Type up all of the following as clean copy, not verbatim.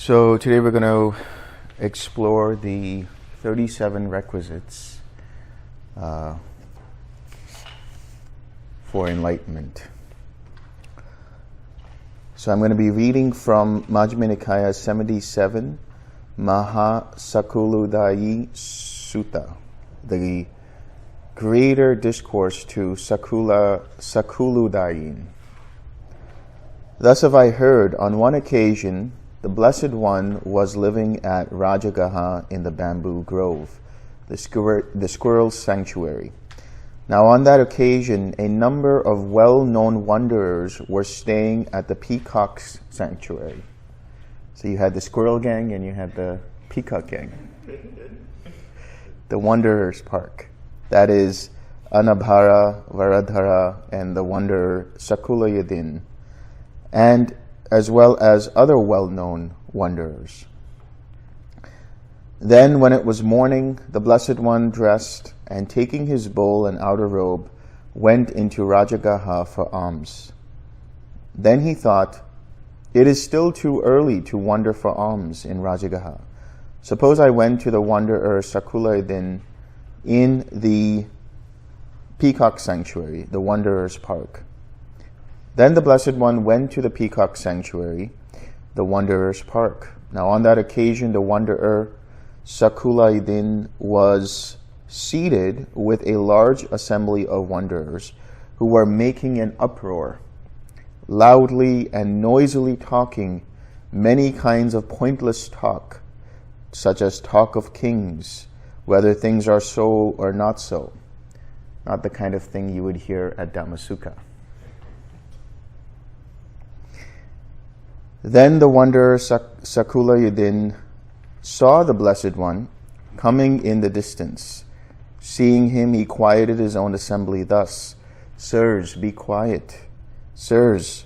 So today we're going to explore the 37 requisites for enlightenment. So I'm going to be reading from Majjhima Nikaya 77, Maha Sakuladayin Sutta, the greater discourse to Sakuladayin. Thus have I heard, on one occasion, the Blessed One was living at Rajagaha in the bamboo grove, the squirrel sanctuary. Now on that occasion, a number of well-known wanderers were staying at the peacock's sanctuary. So you had the squirrel gang and you had the peacock gang. The wanderers' park. That is Anabhara, Varadhara, and the wanderer Sakuladayin, and as well as other well-known wanderers. Then when it was morning, the Blessed One dressed and taking his bowl and outer robe, went into Rajagaha for alms. Then he thought, it is still too early to wander for alms in Rajagaha. Suppose I went to the wanderer Sakuladayin in the peacock sanctuary, the wanderer's park. Then the Blessed One went to the peacock sanctuary, the wanderer's park. Now on that occasion, the wanderer Sakuladayin was seated with a large assembly of wanderers who were making an uproar, loudly and noisily talking many kinds of pointless talk, such as talk of kings, whether things are so or not so. Not the kind of thing you would hear at Dhamma Sukha. Then the wanderer Sakuladayin saw the Blessed One coming in the distance. Seeing him, he quieted his own assembly thus, Sirs, be quiet. Sirs,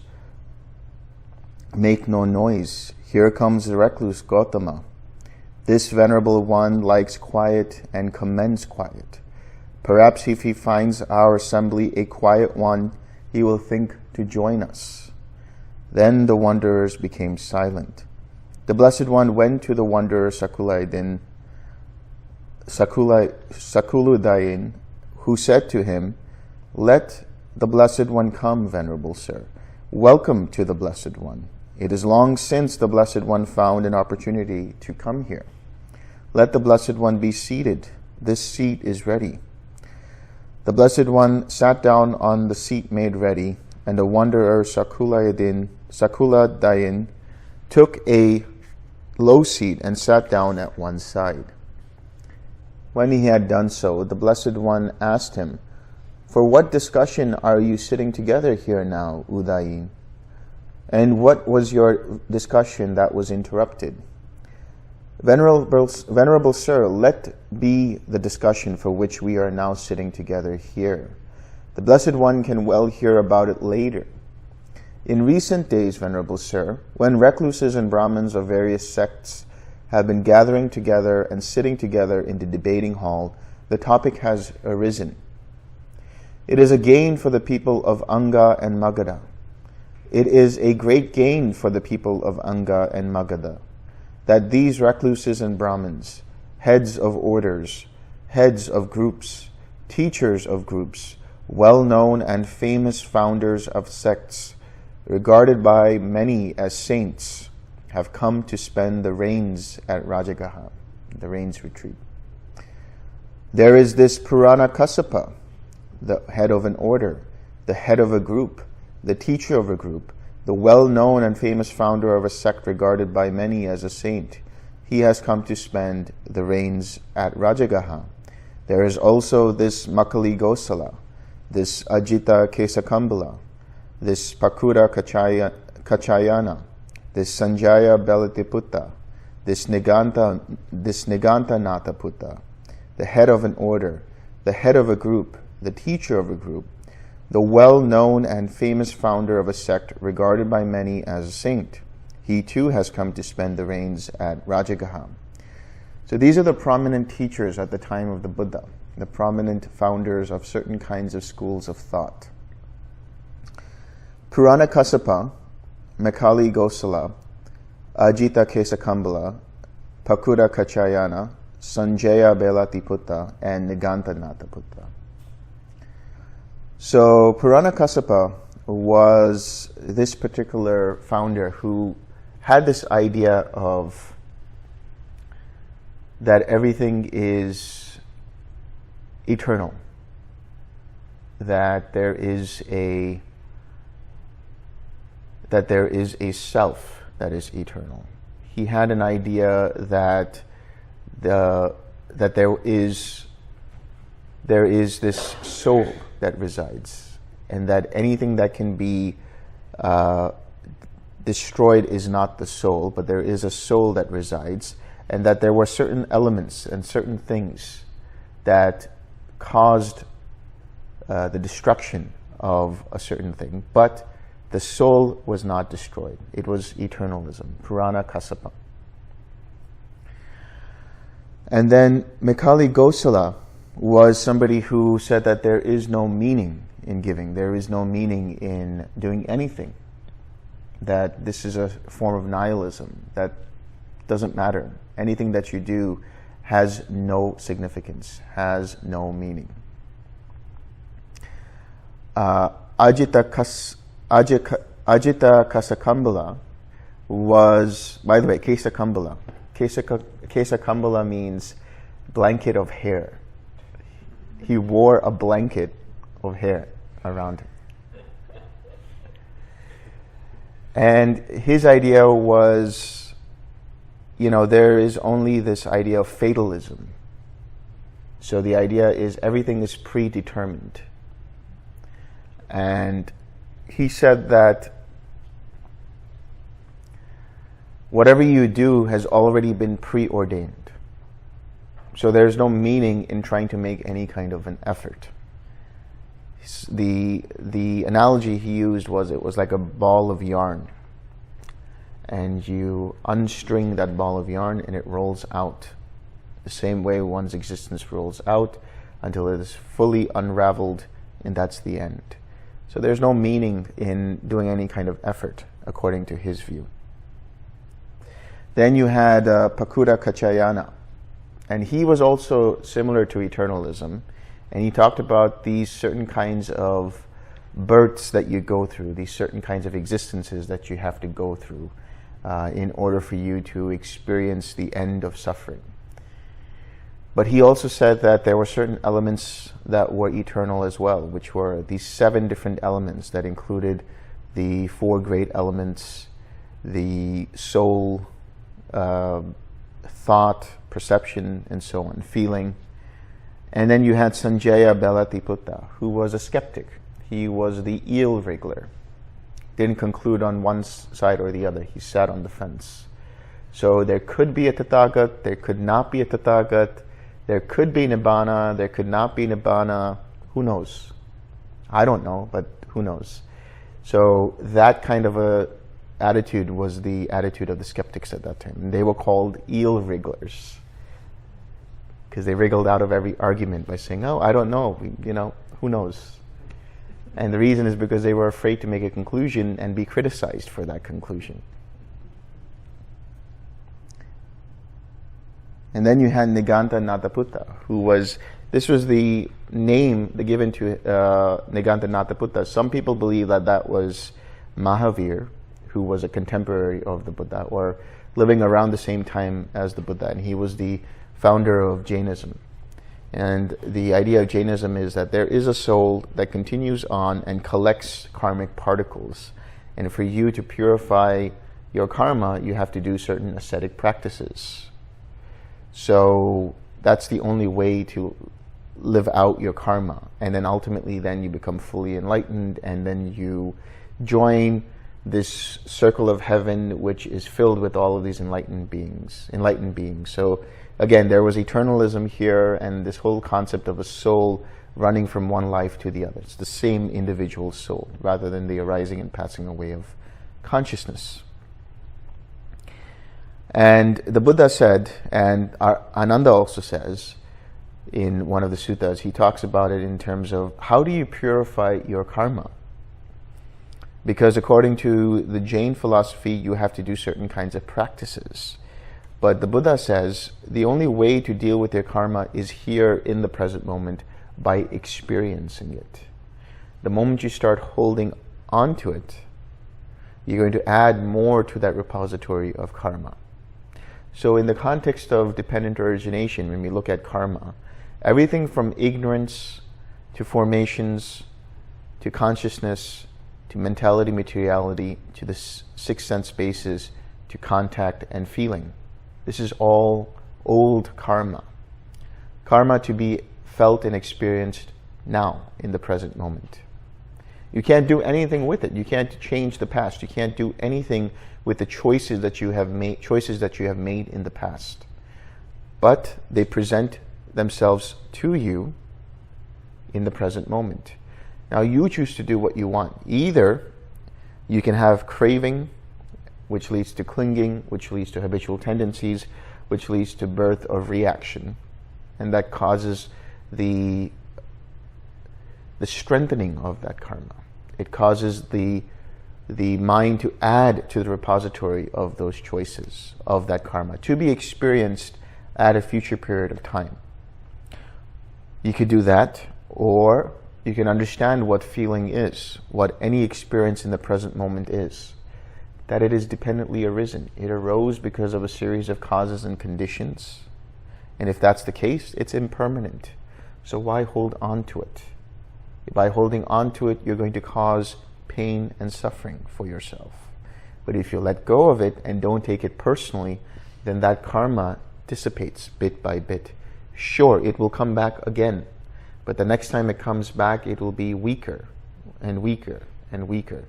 make no noise. Here comes the recluse Gautama. This venerable one likes quiet and commends quiet. Perhaps if he finds our assembly a quiet one, he will think to join us. Then the wanderers became silent. The Blessed One went to the wanderer Sakuladayin, who said to him, Let the Blessed One come, Venerable Sir. Welcome to the Blessed One. It is long since the Blessed One found an opportunity to come here. Let the Blessed One be seated. This seat is ready. The Blessed One sat down on the seat made ready, and the wanderer Sakuladayin took a low seat and sat down at one side. When he had done so, the Blessed One asked him, For what discussion are you sitting together here now, Udayin? And what was your discussion that was interrupted? Venerable Sir, let be the discussion for which we are now sitting together here. The Blessed One can well hear about it later. In recent days, Venerable Sir, when recluses and Brahmins of various sects have been gathering together and sitting together in the debating hall, the topic has arisen. It is a gain for the people of Anga and Magadha. It is a great gain for the people of Anga and Magadha that these recluses and Brahmins, heads of orders, heads of groups, teachers of groups, well-known and famous founders of sects, regarded by many as saints, have come to spend the rains at Rajagaha, the rains retreat. There is this Purana Kassapa, the head of an order, the head of a group, the teacher of a group, the well-known and famous founder of a sect regarded by many as a saint. He has come to spend the rains at Rajagaha. There is also this Makali Gosala, this Ajita Kesakambala, this Pakura Kachayana, this Sanjaya Belatiputta, this Niganta Nataputta, the head of an order, the head of a group, the teacher of a group, the well-known and famous founder of a sect regarded by many as a saint. He too has come to spend the rains at Rajagaha. So these are the prominent teachers at the time of the Buddha, the prominent founders of certain kinds of schools of thought. Purana Kassapa, Makali Gosala, Ajita Kesakambala, Pakuda Kachayana, Sanjaya Belatiputta, and Niganta Nataputta. So Purana Kassapa was this particular founder who had this idea of that everything is eternal, that there is a self that is eternal. He had an idea that there is this soul that resides, and that anything that can be destroyed is not the soul, but there is a soul that resides, and that there were certain elements and certain things that caused the destruction of a certain thing, but the soul was not destroyed. It was eternalism, Purana Kassapa. And then Mekali Gosala was somebody who said that there is no meaning in giving, there is no meaning in doing anything, that this is a form of nihilism, that doesn't matter. Anything that you do has no significance, has no meaning. Ajita Kesakambala was, by the way, Kesakambala. Kesakambala means blanket of hair. He wore a blanket of hair around him. And his idea was, there is only this idea of fatalism. So the idea is everything is predetermined. And he said that whatever you do has already been preordained. So there's no meaning in trying to make any kind of an effort. The analogy he used was, it was like a ball of yarn. And you unstring that ball of yarn and it rolls out. The same way one's existence rolls out until it is fully unraveled, and that's the end. So there's no meaning in doing any kind of effort, according to his view. Then you had Pakuda Kachayana, and he was also similar to eternalism, and he talked about these certain kinds of births that you go through, these certain kinds of existences that you have to go through in order for you to experience the end of suffering. But he also said that there were certain elements that were eternal as well, which were these 7 different elements that included the 4 great elements, the soul, thought, perception, and so on, feeling. And then you had Sanjaya Belatiputta, who was a skeptic. He was the eel wriggler. Didn't conclude on one side or the other. He sat on the fence. So there could be a Tathagat, there could not be a Tathagat, there could be Nibbana, there could not be Nibbana. Who knows? I don't know, but who knows? So that kind of a attitude was the attitude of the skeptics at that time. And they were called eel wrigglers, because they wriggled out of every argument by saying, "Oh, I don't know, who knows?" And the reason is because they were afraid to make a conclusion and be criticized for that conclusion. And then you had Niganta Nataputta, this was the name given to Niganta Nataputta. Some people believe that was Mahavir, who was a contemporary of the Buddha, or living around the same time as the Buddha, and he was the founder of Jainism. And the idea of Jainism is that there is a soul that continues on and collects karmic particles. And for you to purify your karma, you have to do certain ascetic practices. So that's the only way to live out your karma. And then ultimately then you become fully enlightened, and then you join this circle of heaven which is filled with all of these enlightened beings. So again, there was eternalism here, and this whole concept of a soul running from one life to the other. It's the same individual soul, rather than the arising and passing away of consciousness. And the Buddha said, and Ananda also says in one of the suttas, he talks about it in terms of how do you purify your karma? Because according to the Jain philosophy, you have to do certain kinds of practices. But the Buddha says the only way to deal with your karma is here in the present moment by experiencing it. The moment you start holding on to it, you're going to add more to that repository of karma. So in the context of dependent origination, when we look at karma, everything from ignorance to formations to consciousness to mentality, materiality, to the six sense bases, to contact and feeling. This is all old karma. Karma to be felt and experienced now, in the present moment. You can't do anything with it. You can't change the past. You can't do anything with the choices that you have made in the past. But they present themselves to you in the present moment. Now you choose to do what you want. Either you can have craving, which leads to clinging, which leads to habitual tendencies, which leads to birth of reaction. And that causes the strengthening of that karma. It causes the mind to add to the repository of those choices, of that karma, to be experienced at a future period of time. You could do that, or you can understand what feeling is, what any experience in the present moment is, that it is dependently arisen. It arose because of a series of causes and conditions. And if that's the case, it's impermanent. So why hold on to it? By holding on to it, you're going to cause pain and suffering for yourself. But if you let go of it and don't take it personally, then that karma dissipates bit by bit. Sure, it will come back again. But the next time it comes back, it will be weaker and weaker and weaker.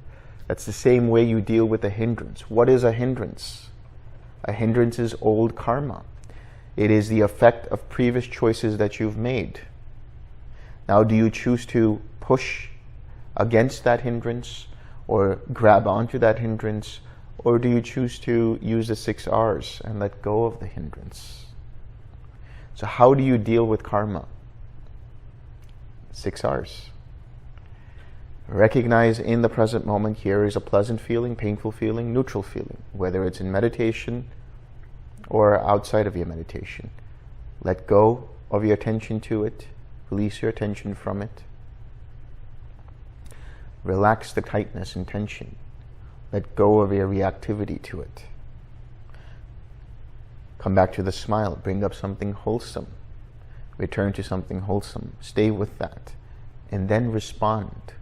That's the same way you deal with a hindrance. What is a hindrance? A hindrance is old karma. It is the effect of previous choices that you've made. Now, do you choose to push against that hindrance or grab onto that hindrance, or do you choose to use the 6 R's and let go of the hindrance? So how do you deal with karma? 6 R's. Recognize in the present moment here is a pleasant feeling, painful feeling, neutral feeling, whether it's in meditation or outside of your meditation. Let go of your attention to it. Release your attention from it. Relax the tightness and tension. Let go of your reactivity to it. Come back to the smile. Bring up something wholesome. Return to something wholesome. Stay with that. And then respond.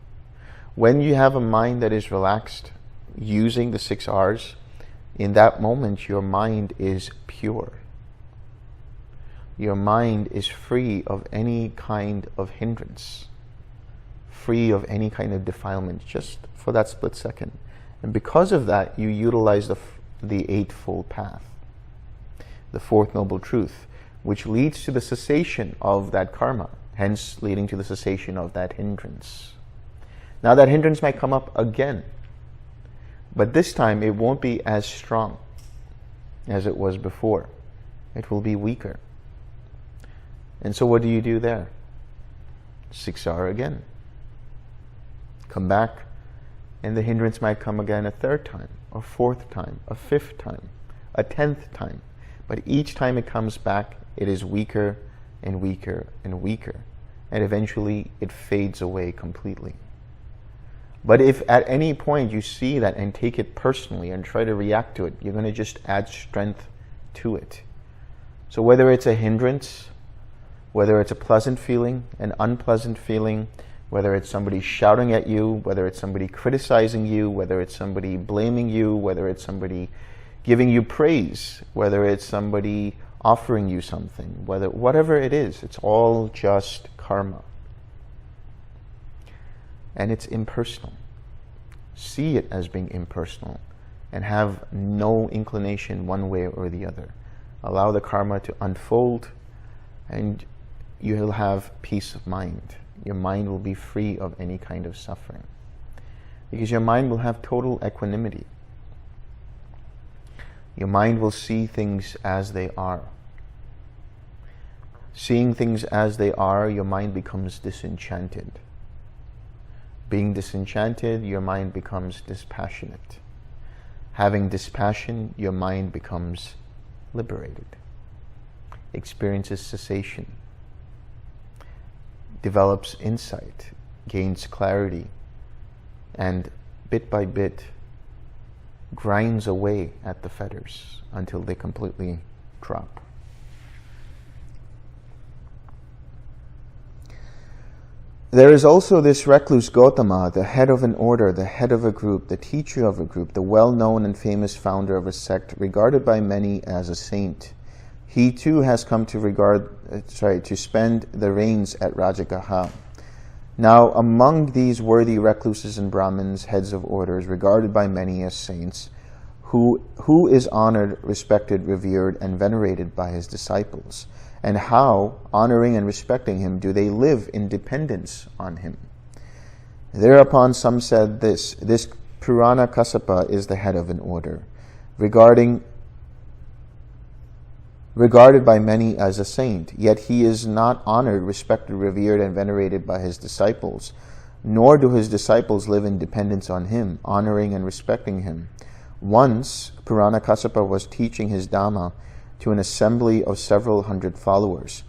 When you have a mind that is relaxed, using the 6 R's, in that moment your mind is pure. Your mind is free of any kind of hindrance, free of any kind of defilement, just for that split second. And because of that, you utilize the Eightfold Path, the Fourth Noble Truth, which leads to the cessation of that karma, hence leading to the cessation of that hindrance. Now that hindrance might come up again, but this time it won't be as strong as it was before. It will be weaker. And so what do you do there? 6 R again. Come back, and the hindrance might come again a 3rd time, a 4th time, a 5th time, a 10th time. But each time it comes back, it is weaker and weaker and weaker. And eventually it fades away completely. But if at any point you see that and take it personally and try to react to it, you're going to just add strength to it. So whether it's a hindrance, whether it's a pleasant feeling, an unpleasant feeling, whether it's somebody shouting at you, whether it's somebody criticizing you, whether it's somebody blaming you, whether it's somebody giving you praise, whether it's somebody offering you something, whatever it is, it's all just karma. And it's impersonal. See it as being impersonal and have no inclination one way or the other. Allow the karma to unfold and you'll have peace of mind. Your mind will be free of any kind of suffering because your mind will have total equanimity. Your mind will see things as they are. Seeing things as they are, your mind becomes disenchanted. Being disenchanted, your mind becomes dispassionate. Having dispassion, your mind becomes liberated, experiences cessation, develops insight, gains clarity, and bit by bit grinds away at the fetters until they completely drop. There is also this recluse Gautama, the head of an order, the head of a group, the teacher of a group, the well-known and famous founder of a sect, regarded by many as a saint. He too has come to spend the reigns at Rajagaha. Now, among these worthy recluses and Brahmins, heads of orders, regarded by many as saints, who is honored, respected, revered, and venerated by his disciples? And how, honoring and respecting him, do they live in dependence on him? Thereupon some said this Purana Kassapa is the head of an order, regarded by many as a saint, yet he is not honored, respected, revered, and venerated by his disciples, nor do his disciples live in dependence on him, honoring and respecting him. Once, Purana Kassapa was teaching his Dhamma to an assembly of several hundred followers.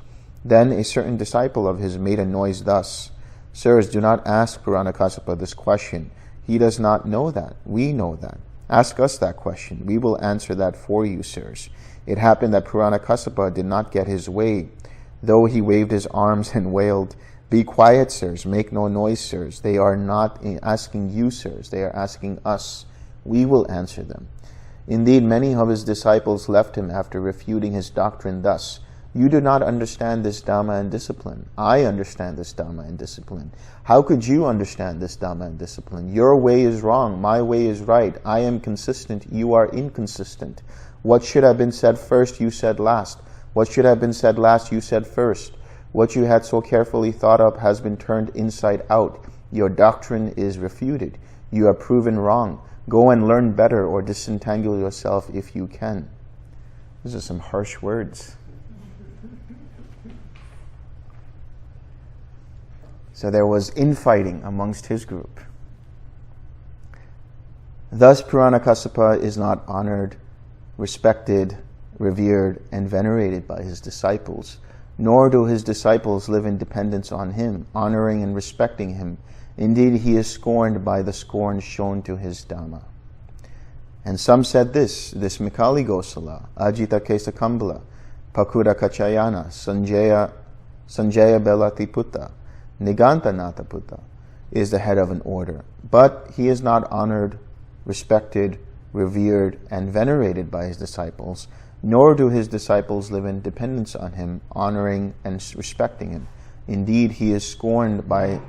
Then a certain disciple of his made a noise thus, "Sirs, do not ask Purana Kassapa this question. He does not know that. We know that. Ask us that question. We will answer that for you, sirs." It happened that Purana Kassapa did not get his way, though he waved his arms and wailed, "Be quiet, sirs. Make no noise, sirs. They are not asking you, sirs. They are asking us. We will answer them." Indeed, many of his disciples left him after refuting his doctrine thus, "You do not understand this Dhamma and discipline. I understand this Dhamma and discipline. How could you understand this Dhamma and discipline? Your way is wrong. My way is right. I am consistent. You are inconsistent. What should have been said first, you said last. What should have been said last, you said first. What you had so carefully thought of has been turned inside out. Your doctrine is refuted. You are proven wrong. Go and learn better or disentangle yourself if you can." These are some harsh words. So there was infighting amongst his group. Thus Purana Kassapa is not honored, respected, revered, and venerated by his disciples, nor do his disciples live in dependence on him, honoring and respecting him. Indeed, he is scorned by the scorn shown to his Dhamma. And some said this Mikali Gosala, Ajita Kesa Kambala, Pakuda Kachayana, Sanjaya Belati Putta, Niganta Nata Putta, is the head of an order. But he is not honored, respected, revered, and venerated by his disciples, nor do his disciples live in dependence on him, honoring and respecting him. Indeed, he is scorned by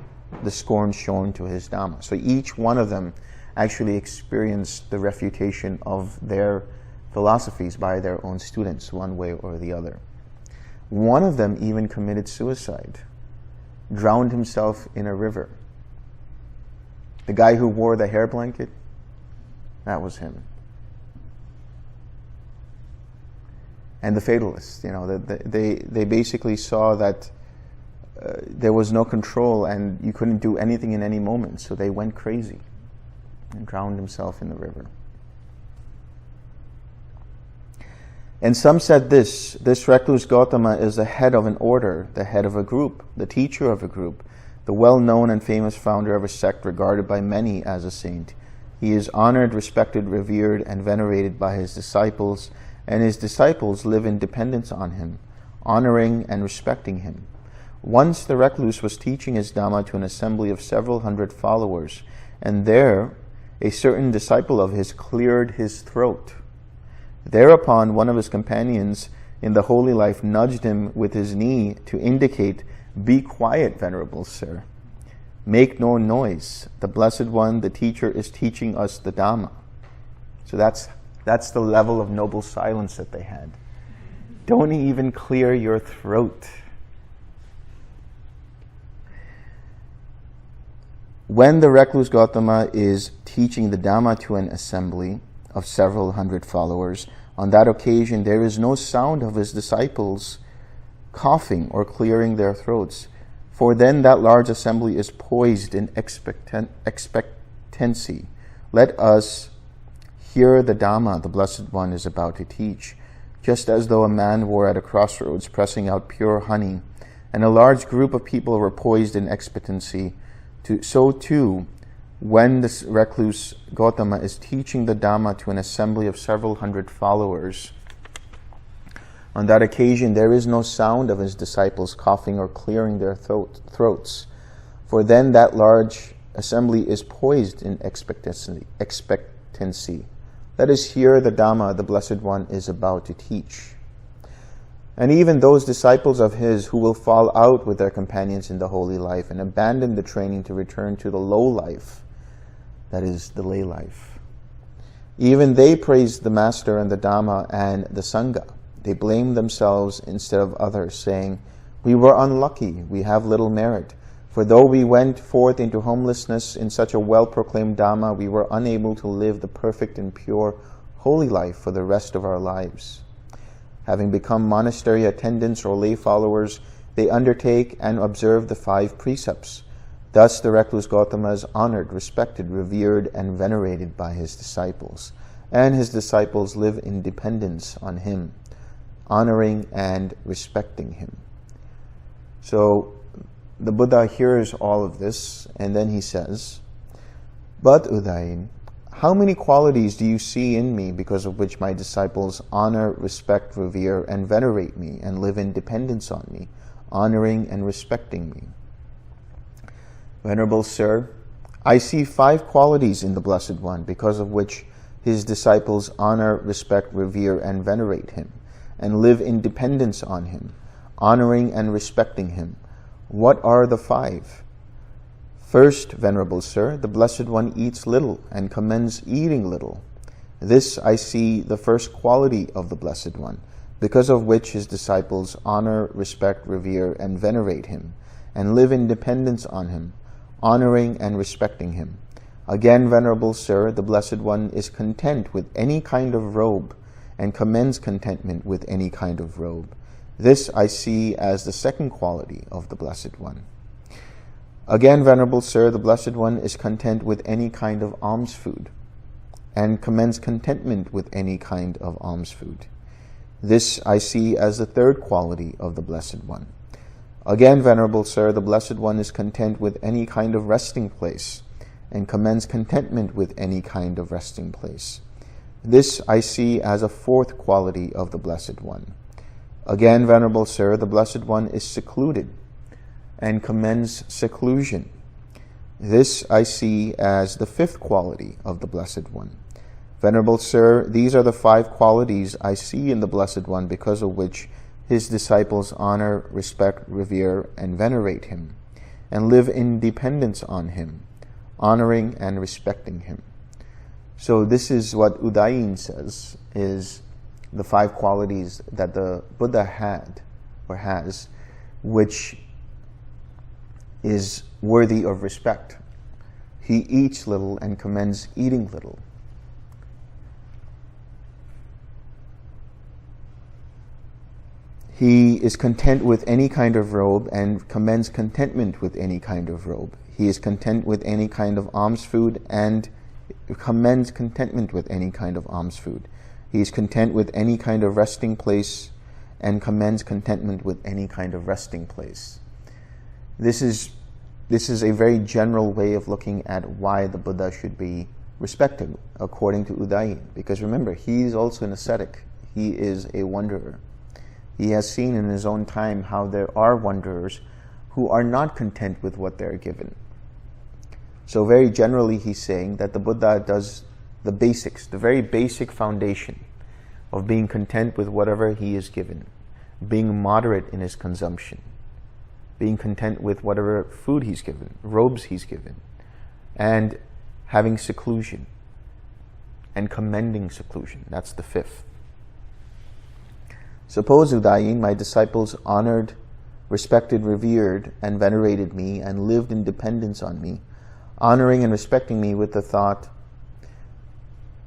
the scorn shown to his Dhamma. So each one of them actually experienced the refutation of their philosophies by their own students, one way or the other. One of them even committed suicide, drowned himself in a river. The guy who wore the hair blanket, that was him. And the fatalists, they basically saw that there was no control and you couldn't do anything in any moment, so they went crazy and drowned himself in the river. And some said this recluse Gautama is the head of an order, the head of a group, the teacher of a group, the well-known and famous founder of a sect regarded by many as a saint. He is honored, respected, revered, and venerated by his disciples, and his disciples live in dependence on him, honoring and respecting him. Once the recluse was teaching his Dhamma to an assembly of several hundred followers, and there a certain disciple of his cleared his throat. Thereupon one of his companions in the holy life nudged him with his knee to indicate, "Be quiet, venerable sir. Make no noise. The Blessed One, the teacher, is teaching us the Dhamma." So that's the level of noble silence that they had. Don't even clear your throat. When the recluse Gautama is teaching the Dhamma to an assembly of several hundred followers, on that occasion there is no sound of his disciples coughing or clearing their throats, For then that large assembly is poised in expectancy. Let us hear the Dhamma the Blessed One is about to teach, just as though a man were at a crossroads pressing out pure honey, and a large group of people were poised in expectancy. So too, when the recluse Gautama is teaching the Dhamma to an assembly of several hundred followers, on that occasion there is no sound of his disciples coughing or clearing their throats, for then that large assembly is poised in expectancy. Let us hear the Dhamma the Blessed One is about to teach. And even those disciples of his who will fall out with their companions in the holy life and abandon the training to return to the low life, that is, the lay life, even they praise the Master and the Dhamma and the Sangha. They blame themselves instead of others, saying, "We were unlucky, we have little merit. For though we went forth into homelessness in such a well-proclaimed Dhamma, we were unable to live the perfect and pure holy life for the rest of our lives." Having become monastery attendants or lay followers, they undertake and observe the 5 precepts. Thus the recluse Gautama is honored, respected, revered, and venerated by his disciples, and his disciples live in dependence on him, honoring and respecting him. So the Buddha hears all of this, and then he says, "But Udayin, how many qualities do you see in me because of which my disciples honor, respect, revere, and venerate me, and live in dependence on me, honoring and respecting me?" Venerable Sir, I see 5 qualities in the Blessed One because of which his disciples honor, respect, revere, and venerate him, and live in dependence on him, honoring and respecting him. What are the 5? First, Venerable Sir, the Blessed One eats little and commends eating little. This I see the first quality of the Blessed One, because of which his disciples honor, respect, revere, and venerate him, and live in dependence on him, honoring and respecting him. Again, Venerable Sir, the Blessed One is content with any kind of robe, and commends contentment with any kind of robe. This I see as the second quality of the Blessed One. Again, Venerable Sir, the Blessed One is content with any kind of alms food, and commends contentment with any kind of alms food. This I see as the third quality of the Blessed One. Again, Venerable Sir, the Blessed One is content with any kind of resting place, and commends contentment with any kind of resting place. This I see as a fourth quality of the Blessed One. Again, Venerable Sir, the Blessed One is secluded, and commends seclusion. This I see as the fifth quality of the Blessed One. Venerable Sir, these are the 5 qualities I see in the Blessed One because of which his disciples honor, respect, revere, and venerate him, and live in dependence on him, honoring and respecting him. So this is what Udayin says is the 5 qualities that the Buddha had or has, which is worthy of respect. He eats little and commends eating little. He is content with any kind of robe and commends contentment with any kind of robe. He is content with any kind of alms food and commends contentment with any kind of alms food. He is content with any kind of resting place and commends contentment with any kind of resting place. This is a very general way of looking at why the Buddha should be respected, according to Udayin. Because remember, he is also an ascetic. He is a wanderer. He has seen in his own time how there are wanderers who are not content with what they're given. So very generally he's saying that the Buddha does the basics, the very basic foundation of being content with whatever he is given, being moderate in his consumption, being content with whatever food he's given, robes he's given, and having seclusion and commending seclusion. That's the 5th. Suppose, Udayin, my disciples honored, respected, revered, and venerated me, and lived in dependence on me, honoring and respecting me with the thought,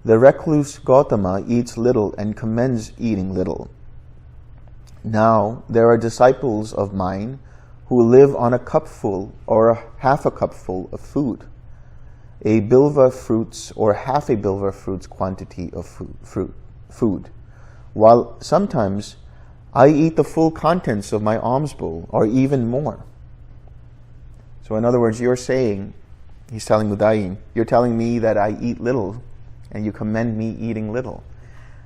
the recluse Gautama eats little and commends eating little. Now, there are disciples of mine who live on a cupful or a half a cupful of food, a bilva fruits or half a bilva fruits quantity of food, while sometimes I eat the full contents of my alms bowl or even more. So in other words, you're saying, he's telling Udayin, you're telling me that I eat little and you commend me eating little.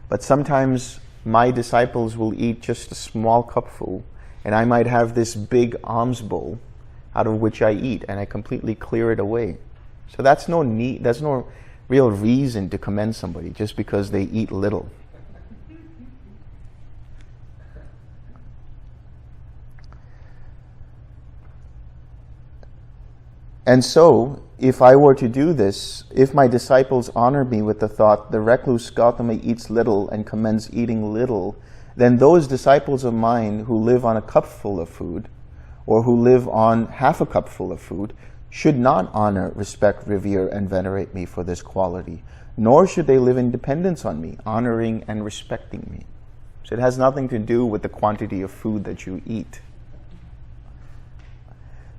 But sometimes my disciples will eat just a small cupful, and I might have this big alms bowl out of which I eat, and I completely clear it away. So that's no real reason to commend somebody just because they eat little. And so, if I were to do this, if my disciples honor me with the thought, the recluse Gautama eats little and commends eating little, then those disciples of mine who live on a cupful of food, or who live on half a cupful of food, should not honor, respect, revere, and venerate me for this quality, nor should they live in dependence on me, honoring and respecting me. So it has nothing to do with the quantity of food that you eat.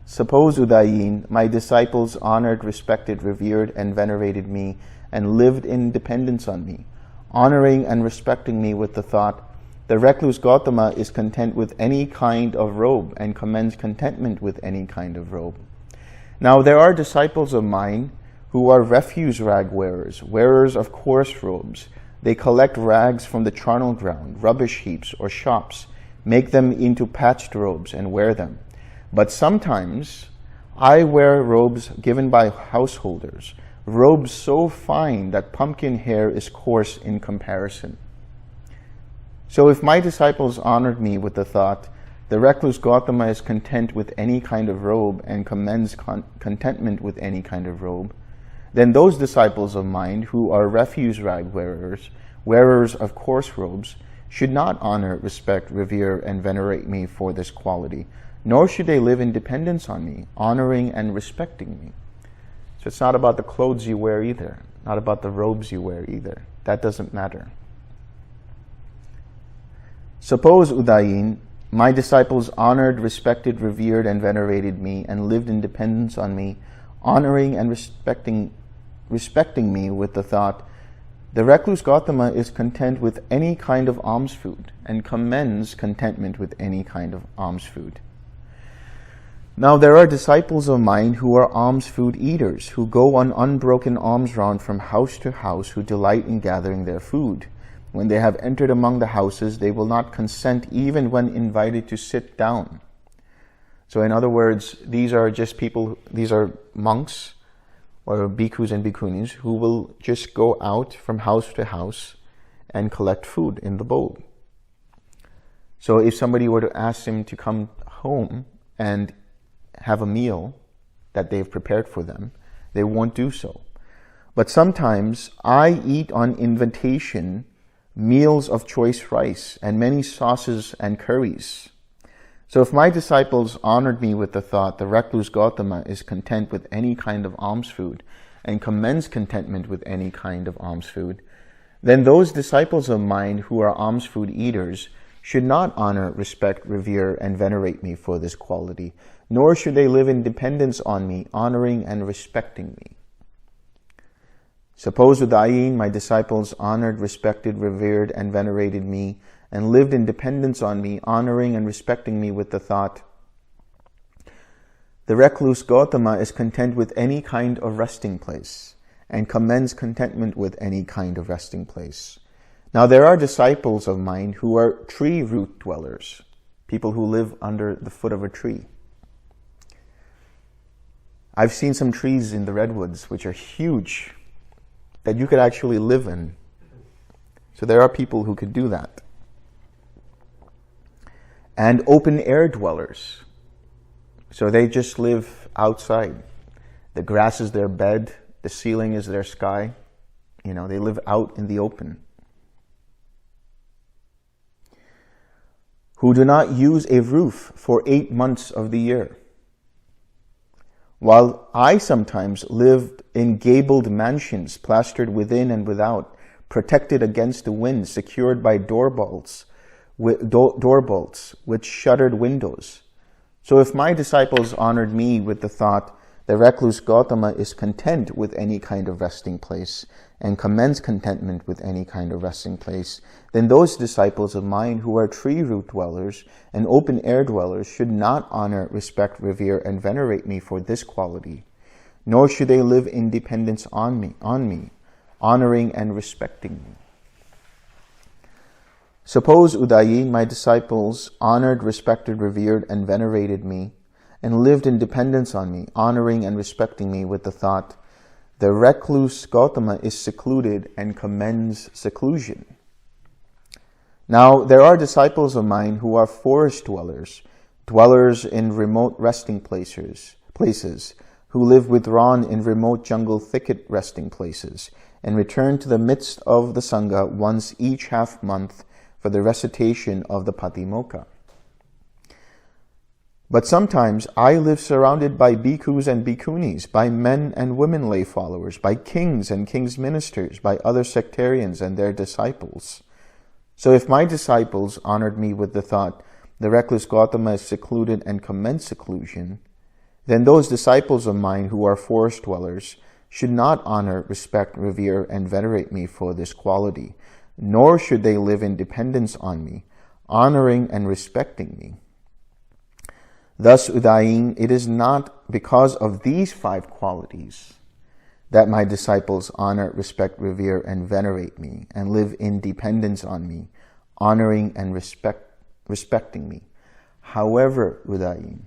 Suppose, Udayin, my disciples honored, respected, revered, and venerated me, and lived in dependence on me, honoring and respecting me with the thought, the recluse Gautama is content with any kind of robe and commends contentment with any kind of robe. Now there are disciples of mine who are refuse rag wearers, wearers of coarse robes. They collect rags from the charnel ground, rubbish heaps, or shops, make them into patched robes, and wear them. But sometimes I wear robes given by householders, robes so fine that pumpkin hair is coarse in comparison. So if my disciples honored me with the thought, the recluse Gautama is content with any kind of robe and commends contentment with any kind of robe, then those disciples of mine who are refuse rag wearers, wearers of coarse robes, should not honor, respect, revere, and venerate me for this quality, nor should they live in dependence on me, honoring and respecting me. So it's not about the clothes you wear either, not about the robes you wear either. That doesn't matter. Suppose, Udayin, my disciples honored, respected, revered, and venerated me, and lived in dependence on me, honoring and respecting me with the thought, the recluse Gautama is content with any kind of alms food, and commends contentment with any kind of alms food. Now there are disciples of mine who are alms food eaters, who go on unbroken alms round from house to house, who delight in gathering their food. When they have entered among the houses, they will not consent even when invited to sit down. So in other words, these are monks or bhikkhus and bhikkhunis who will just go out from house to house and collect food in the bowl. So if somebody were to ask them to come home and have a meal that they've prepared for them, they won't do so. But sometimes I eat on invitation meals of choice rice and many sauces and curries. So if my disciples honored me with the thought, the recluse Gautama is content with any kind of alms food and commends contentment with any kind of alms food, then those disciples of mine who are alms food eaters should not honor, respect, revere, and venerate me for this quality, nor should they live in dependence on me, honoring and respecting me. Suppose, Udayin, my disciples honored, respected, revered, and venerated me, and lived in dependence on me, honoring and respecting me with the thought, the recluse Gautama is content with any kind of resting place, and commends contentment with any kind of resting place. Now there are disciples of mine who are tree root dwellers, people who live under the foot of a tree. I've seen some trees in the redwoods which are huge, that you could actually live in. So there are people who could do that. And open air dwellers. So they just live outside. The grass is their bed, the ceiling is their sky. They live out in the open. Who do not use a roof for 8 months of the year. While I sometimes lived in gabled mansions, plastered within and without, protected against the wind, secured by door bolts with shuttered windows, So if my disciples honored me with the thought, the recluse Gautama is content with any kind of resting place and commends contentment with any kind of resting place, then those disciples of mine who are tree root dwellers and open air dwellers should not honor, respect, revere, and venerate me for this quality, nor should they live in dependence on me, honoring and respecting me. Suppose, Udayi, my disciples honored, respected, revered, and venerated me, and lived in dependence on me, honoring and respecting me with the thought, the recluse Gautama is secluded and commends seclusion. Now, there are disciples of mine who are forest dwellers, dwellers in remote resting places, who live withdrawn in remote jungle thicket resting places, and return to the midst of the Sangha once each half month for the recitation of the Patimokkha. But sometimes I live surrounded by bhikkhus and bhikkhunis, by men and women lay followers, by kings and kings' ministers, by other sectarians and their disciples. So if my disciples honored me with the thought, the recluse Gautama is secluded and commends seclusion, then those disciples of mine who are forest dwellers should not honor, respect, revere, and venerate me for this quality, nor should they live in dependence on me, honoring and respecting me. Thus, Udayin, it is not because of these 5 qualities that my disciples honor, respect, revere, and venerate me, and live in dependence on me, honoring and respecting me. However, Udayin,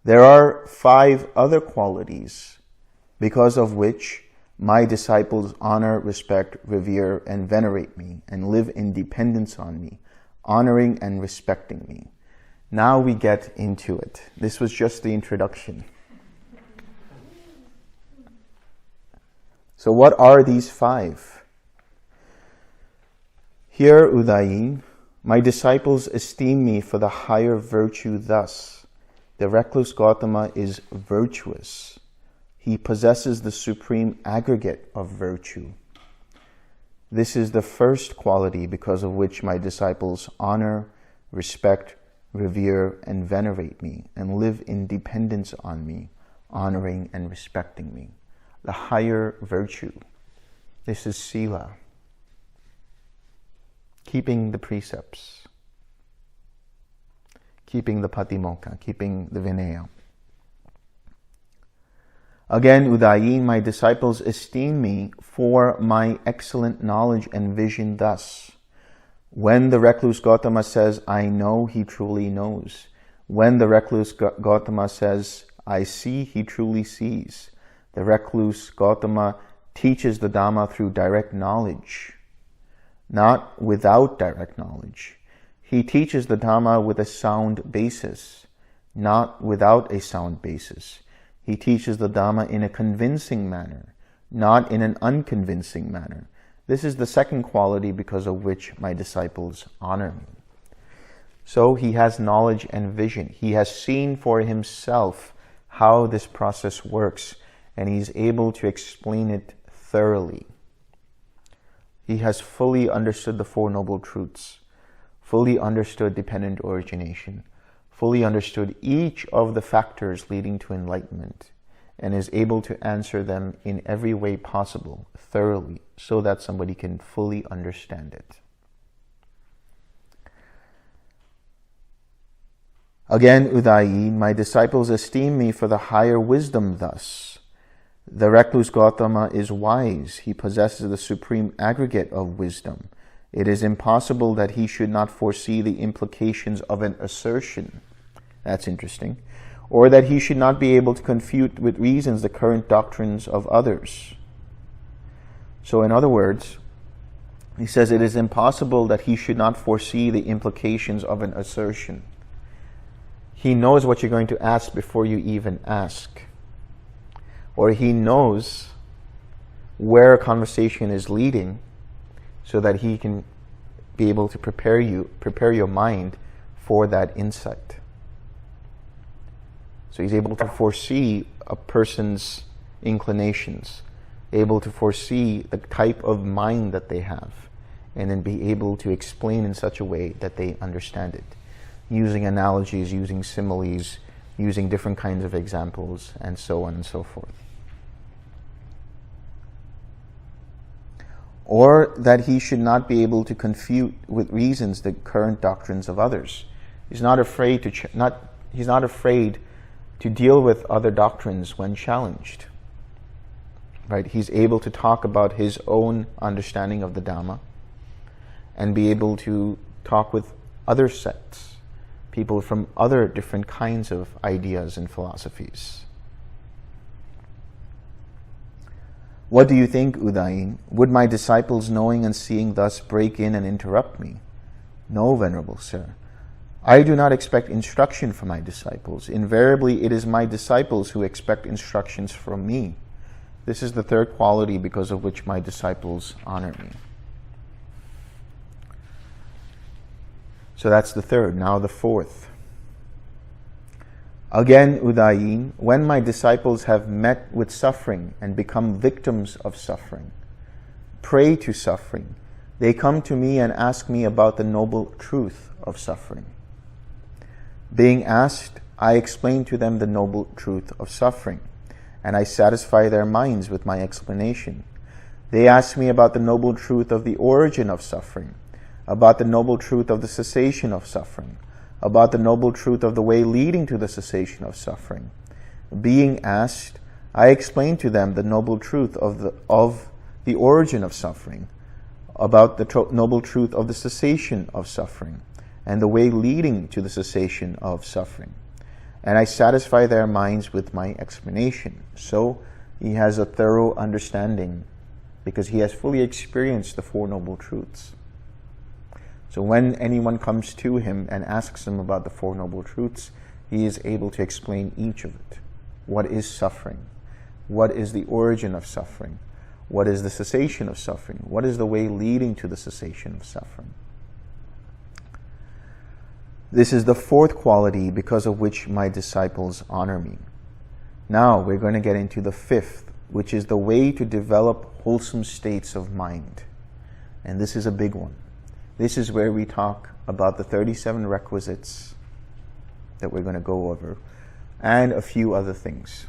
there are 5 other qualities because of which my disciples honor, respect, revere, and venerate me, and live in dependence on me, honoring and respecting me. Now we get into it. This was just the introduction. So what are these 5? Here, Udayin, my disciples esteem me for the higher virtue thus. The recluse Gautama is virtuous. He possesses the supreme aggregate of virtue. This is the first quality because of which my disciples honor, respect, revere, and venerate me, and live in dependence on me, honoring and respecting me. The higher virtue. This is sila. Keeping the precepts. Keeping the patimokkha, keeping the vinaya. Again, Udayin, my disciples esteem me for my excellent knowledge and vision thus. When the recluse Gautama says, I know, he truly knows. When the recluse Gautama says, I see, he truly sees. The recluse Gautama teaches the Dhamma through direct knowledge, not without direct knowledge. He teaches the Dhamma with a sound basis, not without a sound basis. He teaches the Dhamma in a convincing manner, not in an unconvincing manner. This is the second quality because of which my disciples honor me. So he has knowledge and vision. He has seen for himself how this process works, and he's able to explain it thoroughly. He has fully understood the Four Noble Truths, fully understood dependent origination, fully understood each of the factors leading to enlightenment, and is able to answer them in every way possible, thoroughly, so that somebody can fully understand it. Again, Udayin, my disciples esteem me for the higher wisdom thus. The recluse Gautama is wise. He possesses the supreme aggregate of wisdom. It is impossible that he should not foresee the implications of an assertion. That's interesting. Or that he should not be able to confute with reasons the current doctrines of others. So in other words, he says it is impossible that he should not foresee the implications of an assertion. He knows what you're going to ask before you even ask. Or he knows where a conversation is leading so that he can be able to prepare your mind for that insight. So he's able to foresee a person's inclinations, able to foresee the type of mind that they have, and then be able to explain in such a way that they understand it. using analogies, using similes, using different kinds of examples, and so on and so forth. Or that he should not be able to confute with reasons the current doctrines of others. He's not afraid to deal with other doctrines when challenged. Right? He's able to talk about his own understanding of the Dhamma and be able to talk with other sects, people from other different kinds of ideas and philosophies. What do you think, Udayin? Would my disciples, knowing and seeing thus, break in and interrupt me? No, Venerable Sir. I do not expect instruction from my disciples. Invariably, it is my disciples who expect instructions from me. This is the third quality because of which my disciples honor me. So that's the third. Now the fourth. Again, Udayin, when my disciples have met with suffering and become victims of suffering, prey to suffering, they come to me and ask me about the noble truth of suffering. Being asked, I explain to them the noble truth of suffering, and I satisfy their minds with my explanation. They ask me about the noble truth of the origin of suffering, about the noble truth of the cessation of suffering, about the noble truth of the way leading to the cessation of suffering. Being asked, I explain to them the noble truth of the origin of suffering, about the noble truth of the cessation of suffering, and the way leading to the cessation of suffering. And I satisfy their minds with my explanation. So he has a thorough understanding because he has fully experienced the Four Noble Truths. So when anyone comes to him and asks him about the Four Noble Truths, he is able to explain each of it. What is suffering? What is the origin of suffering? What is the cessation of suffering? What is the way leading to the cessation of suffering? This is the fourth quality because of which my disciples honor me. Now we're going to get into the fifth, which is the way to develop wholesome states of mind. And this is a big one. This is where we talk about the 37 requisites that we're going to go over and a few other things.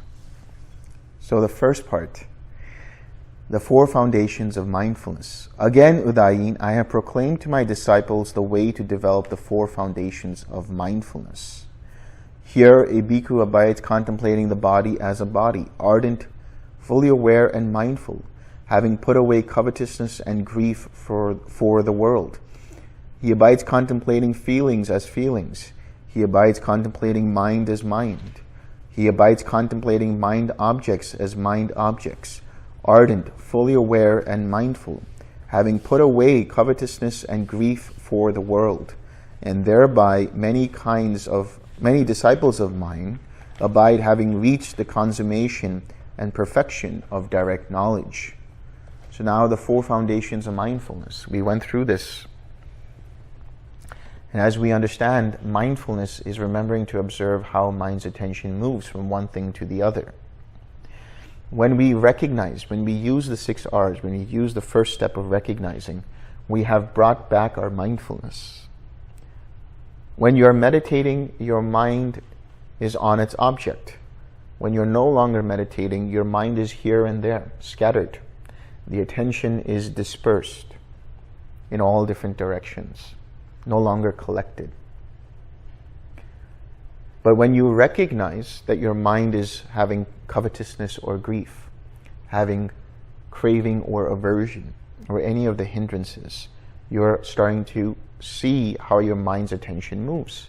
So the first part, the four foundations of mindfulness. Again, Udayin, I have proclaimed to my disciples the way to develop the four foundations of mindfulness. Here, a bhikkhu abides contemplating the body as a body, ardent, fully aware and mindful, having put away covetousness and grief for the world. He abides contemplating feelings as feelings. He abides contemplating mind as mind. He abides contemplating mind objects as mind objects, ardent, fully aware and mindful, having put away covetousness and grief for the world, and thereby many disciples of mine abide having reached the consummation and perfection of direct knowledge. So now the four foundations of mindfulness. We went through this. And as we understand, mindfulness is remembering to observe how mind's attention moves from one thing to the other. When we recognize, when we use the 6 R's, when we use the first step of recognizing, we have brought back our mindfulness. When you're meditating, your mind is on its object. When you're no longer meditating, your mind is here and there, scattered. The attention is dispersed in all different directions, no longer collected. But when you recognize that your mind is having covetousness or grief, having craving or aversion, or any of the hindrances, you're starting to see how your mind's attention moves.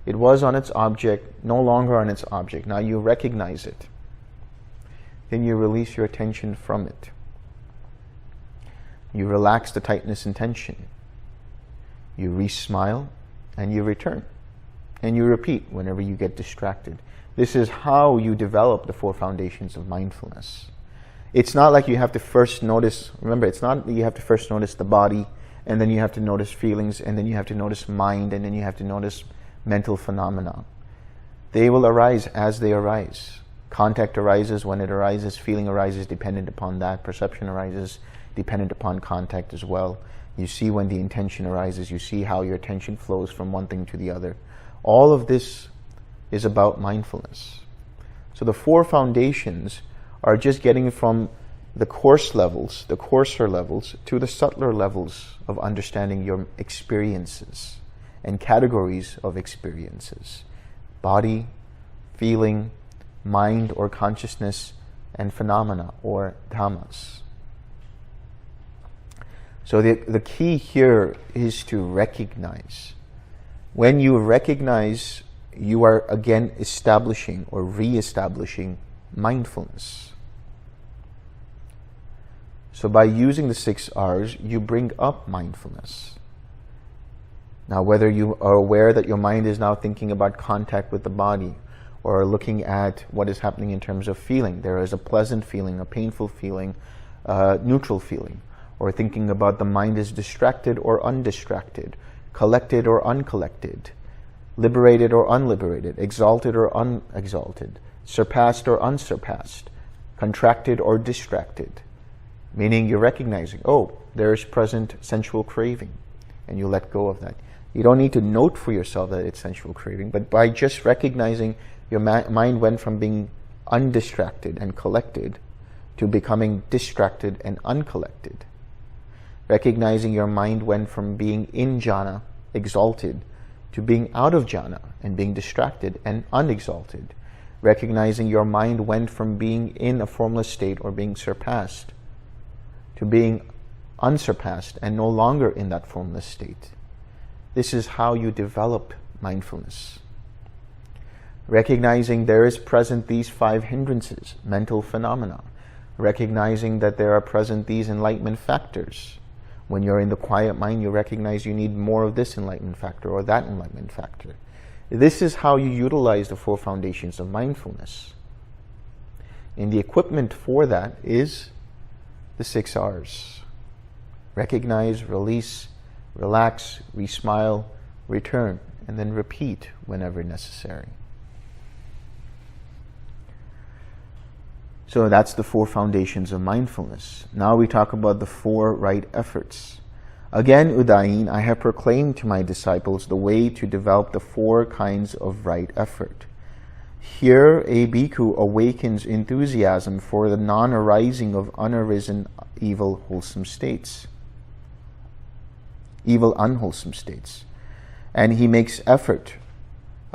It was on its object, no longer on its object. Now you recognize it. Then you release your attention from it. You relax the tightness and tension. You re-smile and you return. And you repeat whenever you get distracted. This is how you develop the four foundations of mindfulness. It's not like you have to first notice, remember, it's not that you have to first notice the body, and then you have to notice feelings, and then you have to notice mind, and then you have to notice mental phenomena. They will arise as they arise. Contact arises when it arises, feeling arises dependent upon that, perception arises dependent upon contact as well. You see when the intention arises, you see how your attention flows from one thing to the other. All of this is about mindfulness. So the 4 foundations are just getting from the coarser levels, to the subtler levels of understanding your experiences and categories of experiences. Body, feeling, mind or consciousness, and phenomena or dhammas. So the key here is to recognize. When you recognize, you are again establishing or re-establishing mindfulness. So by using the 6 R's, you bring up mindfulness. Now, whether you are aware that your mind is now thinking about contact with the body, or looking at what is happening in terms of feeling. There is a pleasant feeling, a painful feeling, neutral feeling. Or thinking about the mind is distracted or undistracted, collected or uncollected, liberated or unliberated, exalted or unexalted, surpassed or unsurpassed, contracted or distracted. Meaning you're recognizing, oh, there is present sensual craving, and you let go of that. You don't need to note for yourself that it's sensual craving, but by just recognizing your mind went from being undistracted and collected to becoming distracted and uncollected. Recognizing your mind went from being in jhana, exalted, to being out of jhana and being distracted and unexalted. Recognizing your mind went from being in a formless state or being surpassed to being unsurpassed and no longer in that formless state. This is how you develop mindfulness. Recognizing there is present these 5 hindrances, mental phenomena. Recognizing that there are present these enlightenment factors. When you're in the quiet mind, you recognize you need more of this enlightenment factor or that enlightenment factor. This is how you utilize the 4 foundations of mindfulness. And the equipment for that is the 6 R's. Recognize, release, relax, re-smile, return, and then repeat whenever necessary. So that's the 4 foundations of mindfulness. Now we talk about the 4 right efforts. Again, Udayin, I have proclaimed to my disciples the way to develop the 4 kinds of right effort. Here, a bhikkhu awakens enthusiasm for the non-arising of unarisen evil wholesome states. Evil unwholesome states. And he makes effort,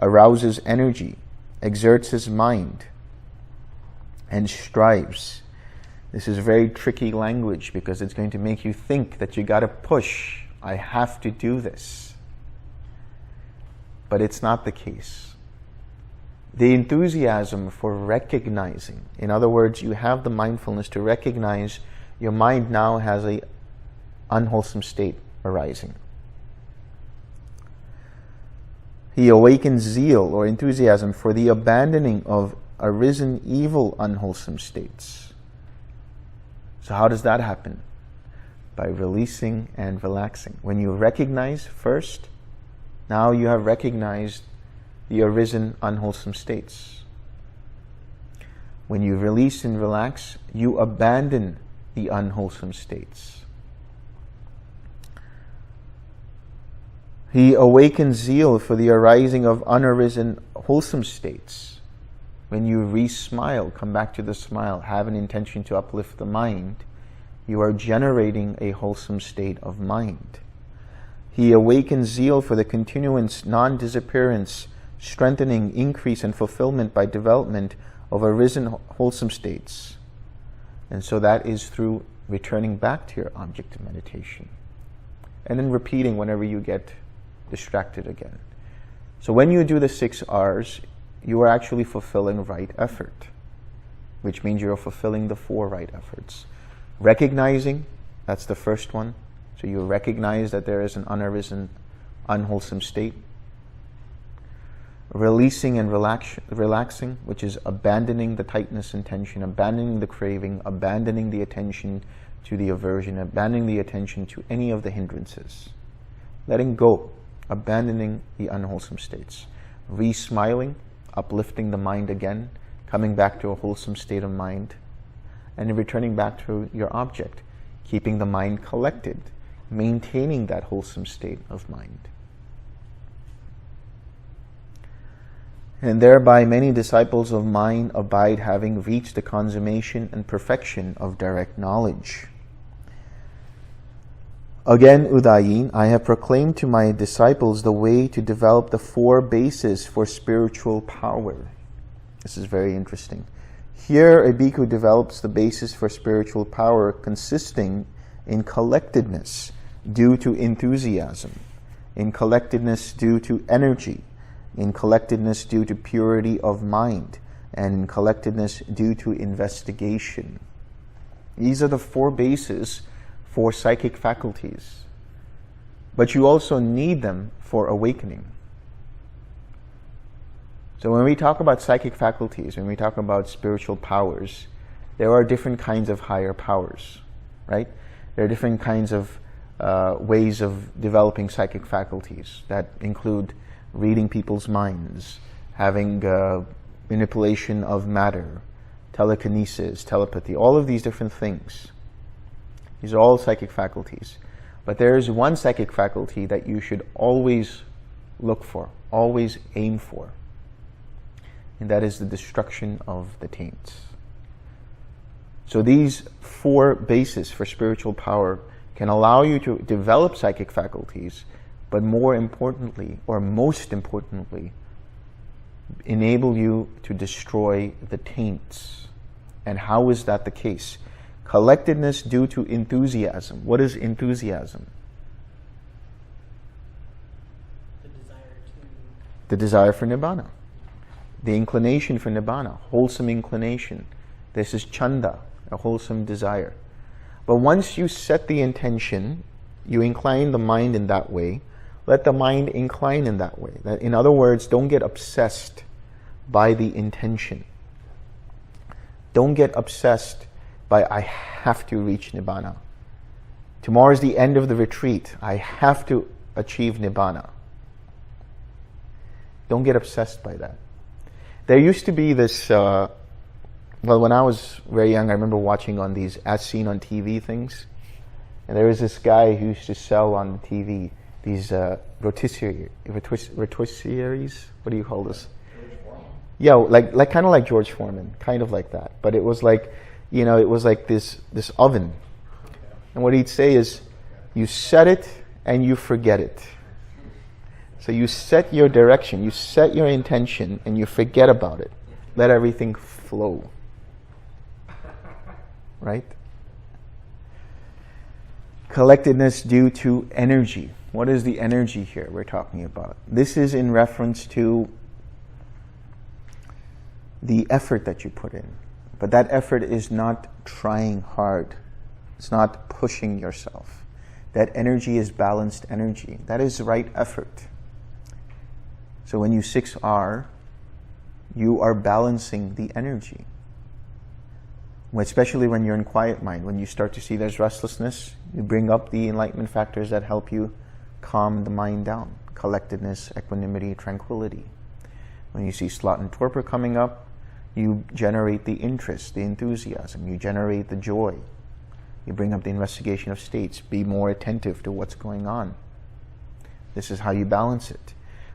arouses energy, exerts his mind, and strives. This is very tricky language because it's going to make you think that you got to push. I have to do this. But it's not the case. The enthusiasm for recognizing, in other words, you have the mindfulness to recognize your mind now has an unwholesome state arising. He awakens zeal or enthusiasm for the abandoning of arisen evil unwholesome states. So how does that happen? By releasing and relaxing. When you recognize first, now you have recognized the arisen unwholesome states. When you release and relax, you abandon the unwholesome states. He awakens zeal for the arising of unarisen wholesome states. When you re-smile, come back to the smile, have an intention to uplift the mind, you are generating a wholesome state of mind. He awakens zeal for the continuance, non-disappearance, strengthening, increase, and fulfillment by development of arisen wholesome states. And so that is through returning back to your object of meditation. And then repeating whenever you get distracted again. So when you do the 6 R's, you are actually fulfilling right effort, which means you're fulfilling the 4 right efforts. Recognizing, that's the first one. So you recognize that there is an unarisen, unwholesome state. Releasing and relaxing, which is abandoning the tightness and tension, abandoning the craving, abandoning the attention to the aversion, abandoning the attention to any of the hindrances. Letting go, abandoning the unwholesome states. Re-smiling, uplifting the mind again, coming back to a wholesome state of mind, and returning back to your object, keeping the mind collected, maintaining that wholesome state of mind. And thereby many disciples of mine abide, having reached the consummation and perfection of direct knowledge. Again, Udayin, I have proclaimed to my disciples the way to develop the 4 bases for spiritual power. This is very interesting. Here, a bhikkhu develops the basis for spiritual power, consisting in collectedness due to enthusiasm, in collectedness due to energy, in collectedness due to purity of mind, and in collectedness due to investigation. These are the 4 bases for psychic faculties. But you also need them for awakening. So when we talk about psychic faculties, when we talk about spiritual powers, there are different kinds of higher powers, right? There are different kinds of ways of developing psychic faculties that include reading people's minds, having manipulation of matter, telekinesis, telepathy, all of these different things. These are all psychic faculties. But there is one psychic faculty that you should always look for, always aim for. And that is the destruction of the taints. So these 4 bases for spiritual power can allow you to develop psychic faculties, but more importantly, or most importantly, enable you to destroy the taints. And how is that the case? Collectedness due to enthusiasm. What is enthusiasm? The desire for nibbana. The inclination for nibbana, wholesome inclination. This is chanda, a wholesome desire. But once you set the intention, you incline the mind in that way, let the mind incline in that way. In other words, don't get obsessed by the intention. Don't get obsessed by, I have to reach Nibbana. Tomorrow is the end of the retreat. I have to achieve Nibbana. Don't get obsessed by that. There used to be this, well, when I was very young, I remember watching on these as seen on TV things. And there was this guy who used to sell on the TV these rotisseries. What do you call this? Yeah, like kind of like George Foreman, kind of like that. But it was like, it was like this oven. And what he'd say is, you set it and you forget it. So you set your direction, you set your intention, and you forget about it. Let everything flow. Right? Collectedness due to energy. What is the energy here we're talking about? This is in reference to the effort that you put in. But that effort is not trying hard. It's not pushing yourself. That energy is balanced energy. That is the right effort. So when you 6R, you are balancing the energy. Especially when you're in quiet mind, when you start to see there's restlessness, you bring up the enlightenment factors that help you calm the mind down. Collectedness, equanimity, tranquility. When you see sloth and torpor coming up, you generate the interest, the enthusiasm. You generate the joy. You bring up the investigation of states. Be more attentive to what's going on. This is how you balance it.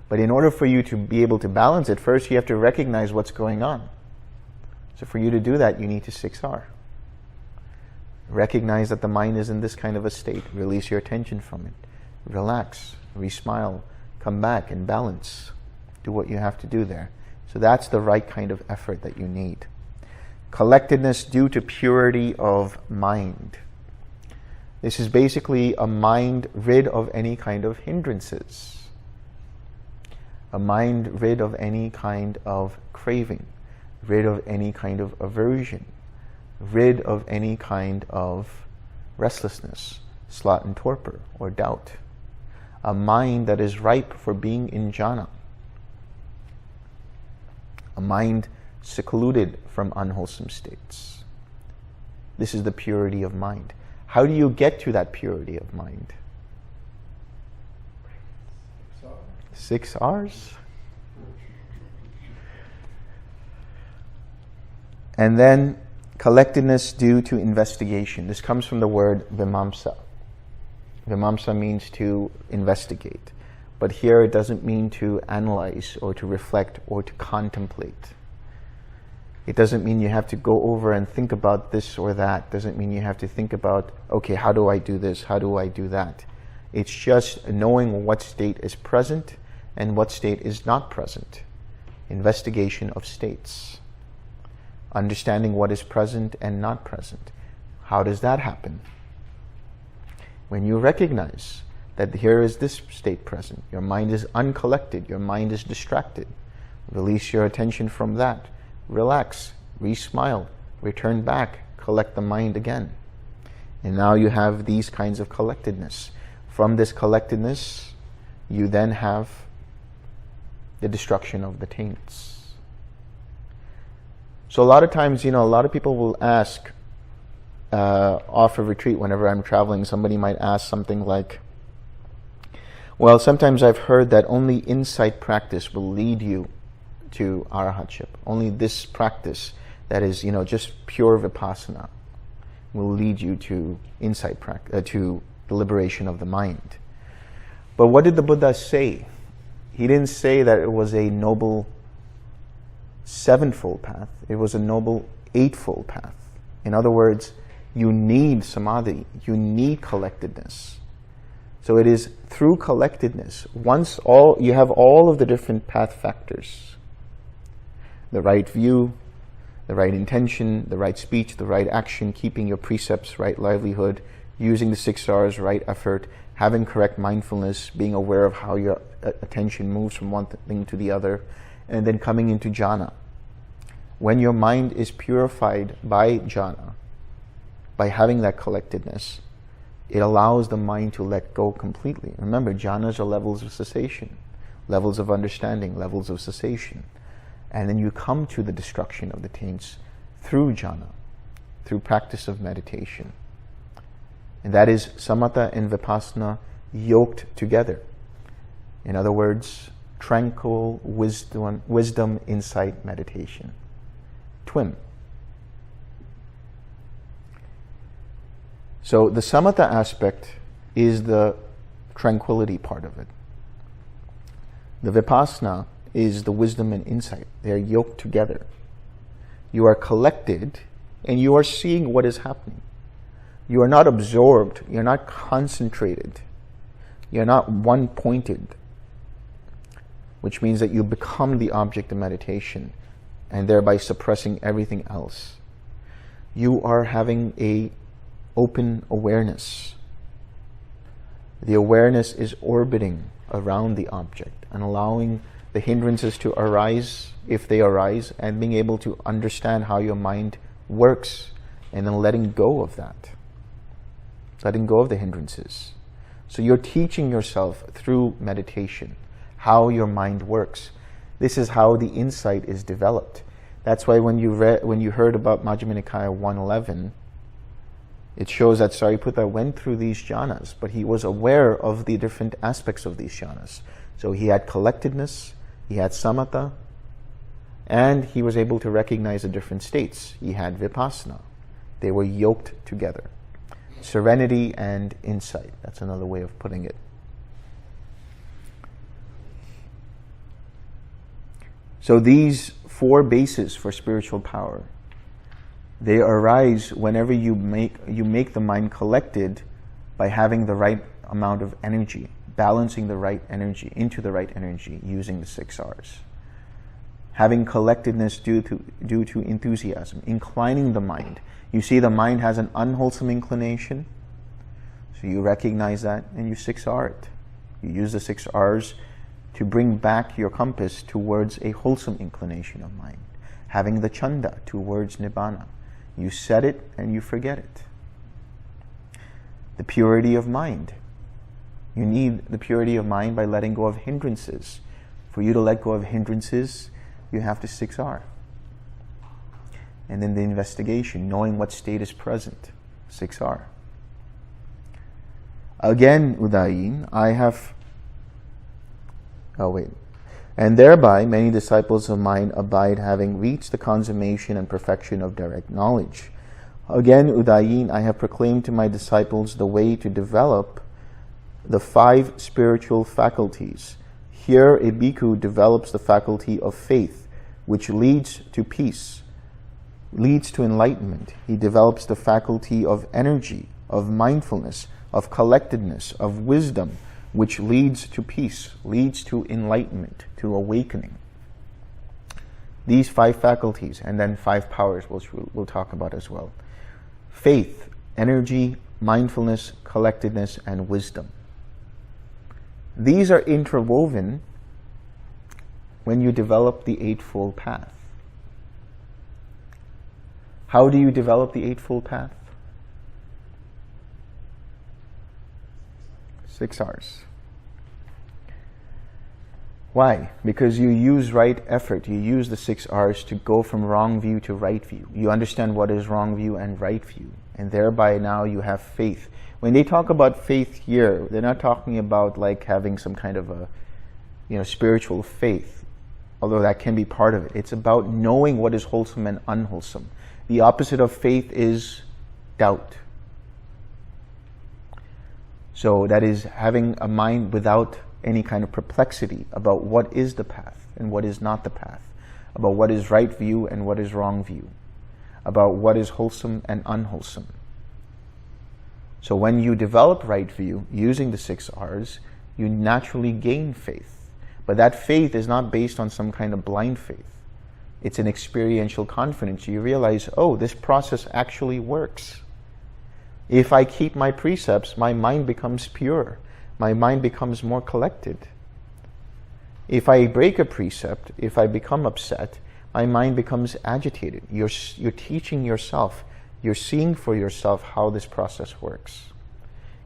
But in order for you to be able to balance it, first you have to recognize what's going on. So for you to do that, you need to 6R. Recognize that the mind is in this kind of a state. Release your attention from it. Relax, re-smile, come back and balance. Do what you have to do there. So that's the right kind of effort that you need. Collectedness due to purity of mind. This is basically a mind rid of any kind of hindrances. A mind rid of any kind of craving. Rid of any kind of aversion. Rid of any kind of restlessness, sloth and torpor, or doubt. A mind that is ripe for being in jhana. A mind secluded from unwholesome states. This is the purity of mind. How do you get to that purity of mind? 6 R's. And then collectedness due to investigation. This comes from the word vimamsa. Vimamsa means to investigate. But here it doesn't mean to analyze or to reflect or to contemplate. It doesn't mean you have to go over and think about this or that. It doesn't mean you have to think about, okay, how do I do this? How do I do that? It's just knowing what state is present and what state is not present. Investigation of states. Understanding what is present and not present. How does that happen? When you recognize that here is this state present, your mind is uncollected, your mind is distracted, release your attention from that. Relax, re-smile, return back, collect the mind again. And now you have these kinds of collectedness. From this collectedness, you then have the destruction of the taints. So a lot of times, a lot of people will ask, off a retreat whenever I'm traveling, somebody might ask something like, well, sometimes I've heard that only insight practice will lead you to arahatship. Only this practice that is, just pure vipassana will lead you to insight to the liberation of the mind. But what did the Buddha say? He didn't say that it was a noble sevenfold path. It was a noble eightfold path. In other words, you need samadhi. You need collectedness. So it is through collectedness. Once you have all of the different path factors, the right view, the right intention, the right speech, the right action, keeping your precepts, right livelihood, using the 6 R's, right effort, having correct mindfulness, being aware of how your attention moves from one thing to the other, and then coming into jhana. When your mind is purified by jhana, by having that collectedness, it allows the mind to let go completely. Remember, jhanas are levels of cessation, levels of understanding, levels of cessation. And then you come to the destruction of the taints through jhana, through practice of meditation. And that is samatha and vipassana yoked together. In other words, tranquil wisdom insight meditation. TWIM. So the samatha aspect is the tranquility part of it. The vipassana is the wisdom and insight. They are yoked together. You are collected and you are seeing what is happening. You are not absorbed. You're not concentrated. You're not one-pointed, which means that you become the object of meditation and thereby suppressing everything else. You are having a open awareness. The awareness is orbiting around the object and allowing the hindrances to arise, if they arise, and being able to understand how your mind works, and then letting go of that. Letting go of the hindrances. So you're teaching yourself through meditation how your mind works. This is how the insight is developed. That's why when you heard about Majjhima Nikaya 111, it shows that Sariputta went through these jhanas, but he was aware of the different aspects of these jhanas. So he had collectedness, he had samatha, and he was able to recognize the different states. He had vipassana. They were yoked together. Serenity and insight. That's another way of putting it. So these 4 bases for spiritual power, they arise whenever you make the mind collected by having the right amount of energy, balancing the right energy into the right energy using the 6 R's. Having collectedness due to enthusiasm, inclining the mind. You see the mind has an unwholesome inclination, so you recognize that and you 6R it. You use the 6 R's to bring back your compass towards a wholesome inclination of mind. Having the chanda towards nibbana. You set it and you forget it. The purity of mind. You need the purity of mind by letting go of hindrances. For you to let go of hindrances, you have to 6R. And then the investigation, knowing what state is present, 6R. Again, Udayin, and thereby many disciples of mine abide, having reached the consummation and perfection of direct knowledge. Again, Udayin, I have proclaimed to my disciples the way to develop the 5 spiritual faculties. Here, a bhikkhu develops the faculty of faith, which leads to peace, leads to enlightenment. He develops the faculty of energy, of mindfulness, of collectedness, of wisdom, which leads to peace, leads to enlightenment, to awakening. These 5 faculties, and then 5 powers, which we'll talk about as well. Faith, energy, mindfulness, collectedness, and wisdom. These are interwoven when you develop the Eightfold Path. How do you develop the Eightfold Path? 6 R's. Why? Because you use right effort. You use the 6 R's to go from wrong view to right view. You understand what is wrong view and right view. And thereby now you have faith. When they talk about faith here, they're not talking about like having some kind of a, spiritual faith, although that can be part of it. It's about knowing what is wholesome and unwholesome. The opposite of faith is doubt. So that is having a mind without any kind of perplexity about what is the path and what is not the path, about what is right view and what is wrong view, about what is wholesome and unwholesome. So when you develop right view using the 6 R's, you naturally gain faith. But that faith is not based on some kind of blind faith. It's an experiential confidence. You realize, oh, this process actually works. If I keep my precepts, my mind becomes pure. My mind becomes more collected. If I break a precept, if I become upset, my mind becomes agitated. You're teaching yourself. You're seeing for yourself how this process works.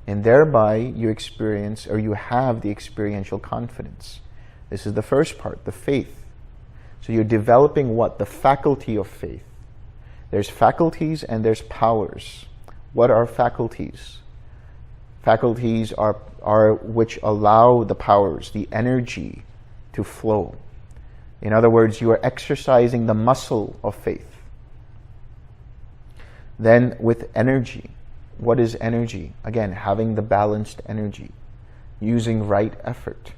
And thereby you experience, or you have the experiential confidence. This is the first part, the faith. So you're developing what? The faculty of faith. There's faculties and there's powers. What are faculties? Faculties are which allow the powers, the energy to flow. In other words, you are exercising the muscle of faith. Then with energy, what is energy? Again, having the balanced energy, using right effort.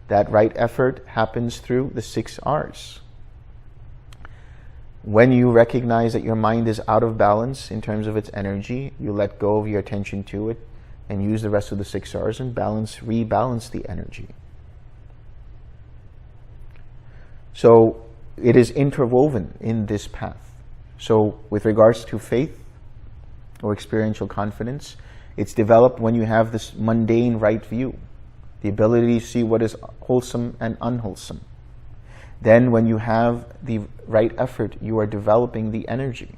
That right effort happens through the 6 R's. When you recognize that your mind is out of balance in terms of its energy, you let go of your attention to it and use the rest of the 6 R's and rebalance the energy. So it is interwoven in this path. So with regards to faith or experiential confidence, it's developed when you have this mundane right view, the ability to see what is wholesome and unwholesome. Then when you have the right effort, you are developing the energy.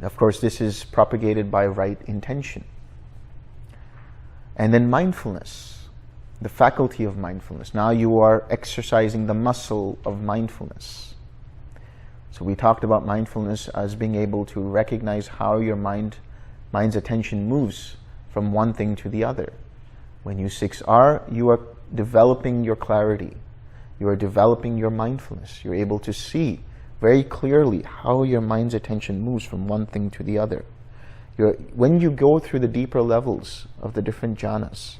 Of course, this is propagated by right intention. And then mindfulness, the faculty of mindfulness. Now you are exercising the muscle of mindfulness. So we talked about mindfulness as being able to recognize how your mind's attention moves from one thing to the other. When you 6R, you are developing your clarity. You are developing your mindfulness. You're able to see very clearly how your mind's attention moves from one thing to the other. When you go through the deeper levels of the different jhanas,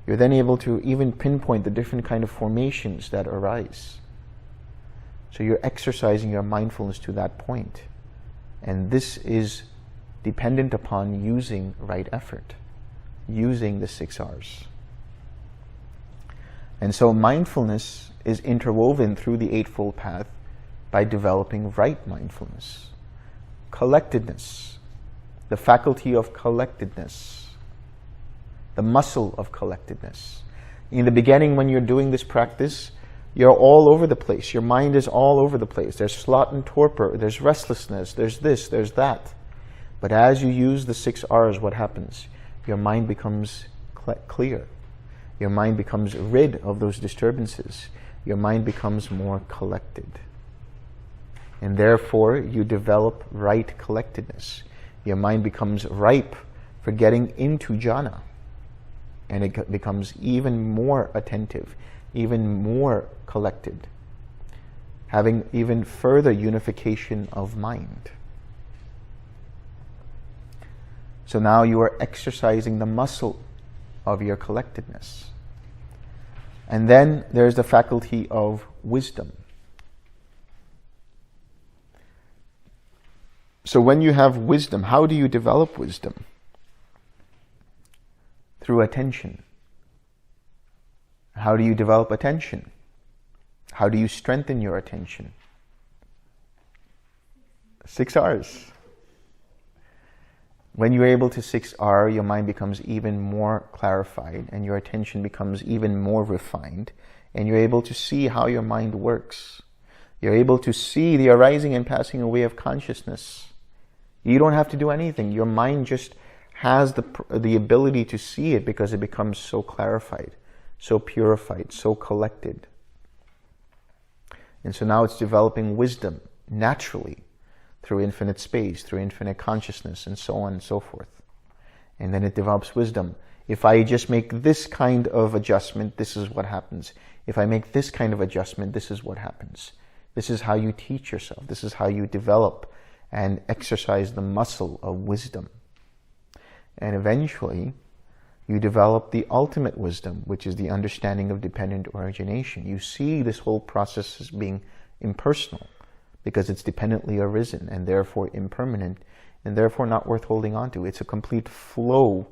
you're then able to even pinpoint the different kind of formations that arise. So you're exercising your mindfulness to that point. And this is dependent upon using right effort, using the 6 R's. And so mindfulness is interwoven through the Eightfold Path by developing right mindfulness. Collectedness, the faculty of collectedness, the muscle of collectedness. In the beginning, when you're doing this practice, you're all over the place. Your mind is all over the place. There's sloth and torpor, there's restlessness, there's this, there's that. But as you use the 6 R's, what happens? Your mind becomes clear. Your mind becomes rid of those disturbances. Your mind becomes more collected. And therefore, you develop right collectedness. Your mind becomes ripe for getting into jhana. And it becomes even more attentive, even more collected, having even further unification of mind. So now you are exercising the muscle of your collectedness. And then there's the faculty of wisdom. So when you have wisdom, how do you develop wisdom? Through attention. How do you develop attention? How do you strengthen your attention? 6 R's. When you're able to 6R, your mind becomes even more clarified and your attention becomes even more refined, and you're able to see how your mind works. You're able to see the arising and passing away of consciousness. You don't have to do anything. Your mind just has the ability to see it because it becomes so clarified, so purified, so collected. And so now it's developing wisdom naturally through infinite space, through infinite consciousness, and so on and so forth. And then it develops wisdom. If I just make this kind of adjustment, this is what happens. If I make this kind of adjustment, this is what happens. This is how you teach yourself. This is how you develop and exercise the muscle of wisdom. And eventually, you develop the ultimate wisdom, which is the understanding of dependent origination. You see this whole process as being impersonal because it's dependently arisen and therefore impermanent and therefore not worth holding on to. It's a complete flow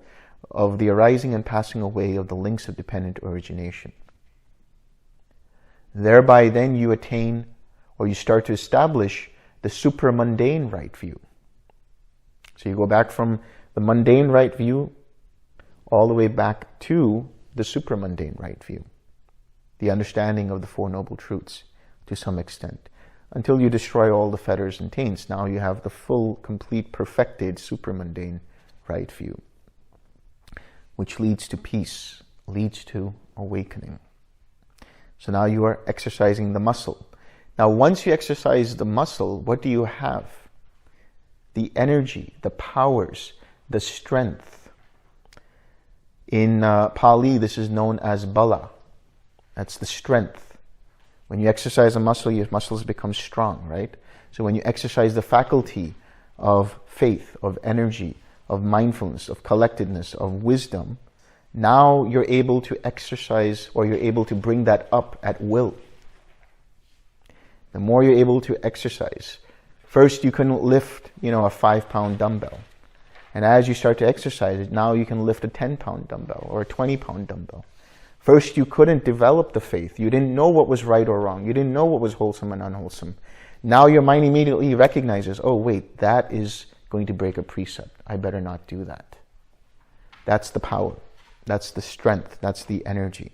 of the arising and passing away of the links of dependent origination. Thereby then you attain, or you start to establish, the supramundane right view. So you go back from the mundane right view all the way back to the supramundane right view, the understanding of the Four Noble Truths to some extent, until you destroy all the fetters and taints. Now you have the full, complete, perfected supramundane right view, which leads to peace, leads to awakening. So now you are exercising the muscle. Now once you exercise the muscle, what do you have? The energy, the powers, the strength. In Pali, this is known as bala. That's the strength. When you exercise a muscle, your muscles become strong, right? So when you exercise the faculty of faith, of energy, of mindfulness, of collectedness, of wisdom, now you're able to exercise, or you're able to bring that up at will. The more you're able to exercise, first you couldn't lift, a 5-pound dumbbell. And as you start to exercise it, now you can lift a 10-pound dumbbell or a 20-pound dumbbell. First, you couldn't develop the faith. You didn't know what was right or wrong. You didn't know what was wholesome and unwholesome. Now your mind immediately recognizes, oh wait, that is going to break a precept. I better not do that. That's the power. That's the strength. That's the energy.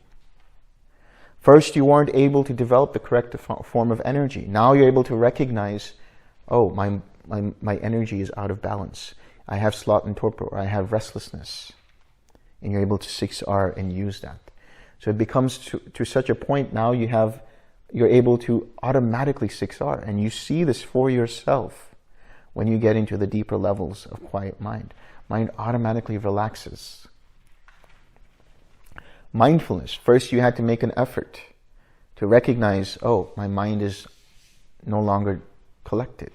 First, you weren't able to develop the correct form of energy. Now you're able to recognize, oh, my energy is out of balance. I have sloth and torpor, or I have restlessness. And you're able to 6R and use that. So it becomes to such a point now you're able to automatically 6R, and you see this for yourself when you get into the deeper levels of quiet mind. Mind automatically relaxes. Mindfulness. First you had to make an effort to recognize, oh, my mind is no longer collected.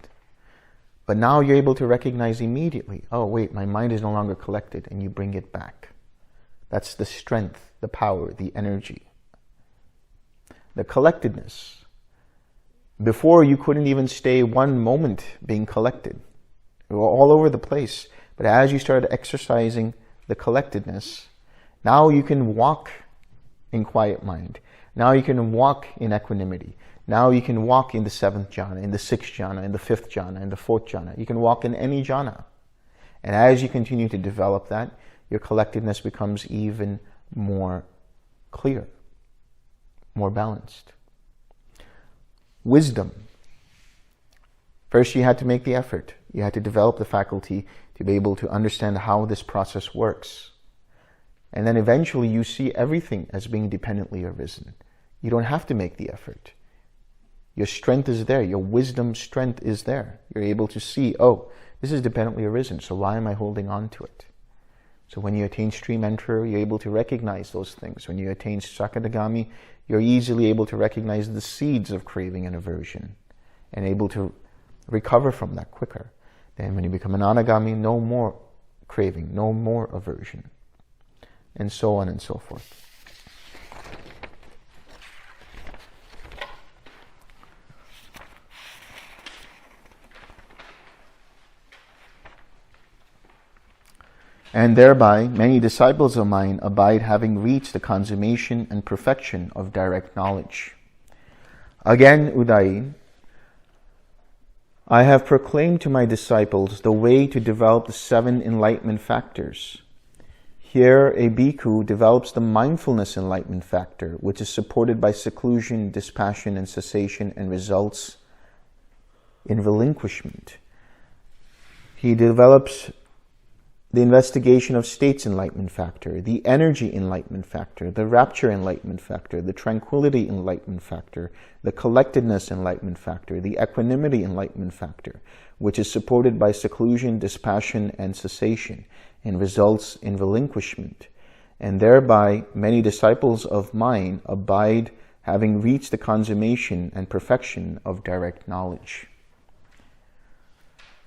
But now you're able to recognize immediately, oh wait, my mind is no longer collected, and you bring it back. That's the strength, the power, the energy. The collectedness. Before you couldn't even stay one moment being collected. You were all over the place. But as you started exercising the collectedness, now you can walk in quiet mind. Now you can walk in equanimity. Now you can walk in the 7th jhana, in the 6th jhana, in the 5th jhana, in the 4th jhana. You can walk in any jhana. And as you continue to develop that, your collectedness becomes even more clear, more balanced. Wisdom. First you had to make the effort. You had to develop the faculty to be able to understand how this process works. And then eventually you see everything as being dependently arisen. You don't have to make the effort. Your strength is there. Your wisdom strength is there. You're able to see, oh, this is dependently arisen, so why am I holding on to it? So when you attain stream enterer, you're able to recognize those things. When you attain Sakuladayin, you're easily able to recognize the seeds of craving and aversion and able to recover from that quicker. Then when you become an anagami, no more craving, no more aversion. and so on and so forth. And thereby many disciples of mine abide, having reached the consummation and perfection of direct knowledge. Again, Udayin, I have proclaimed to my disciples the way to develop the 7 enlightenment factors. Here, a bhikkhu develops the mindfulness enlightenment factor, which is supported by seclusion, dispassion, and cessation, and results in relinquishment. He develops the investigation of states enlightenment factor, the energy enlightenment factor, the rapture enlightenment factor, the tranquility enlightenment factor, the collectedness enlightenment factor, the equanimity enlightenment factor, which is supported by seclusion, dispassion, and cessation, and results in relinquishment. And thereby many disciples of mine abide, having reached the consummation and perfection of direct knowledge.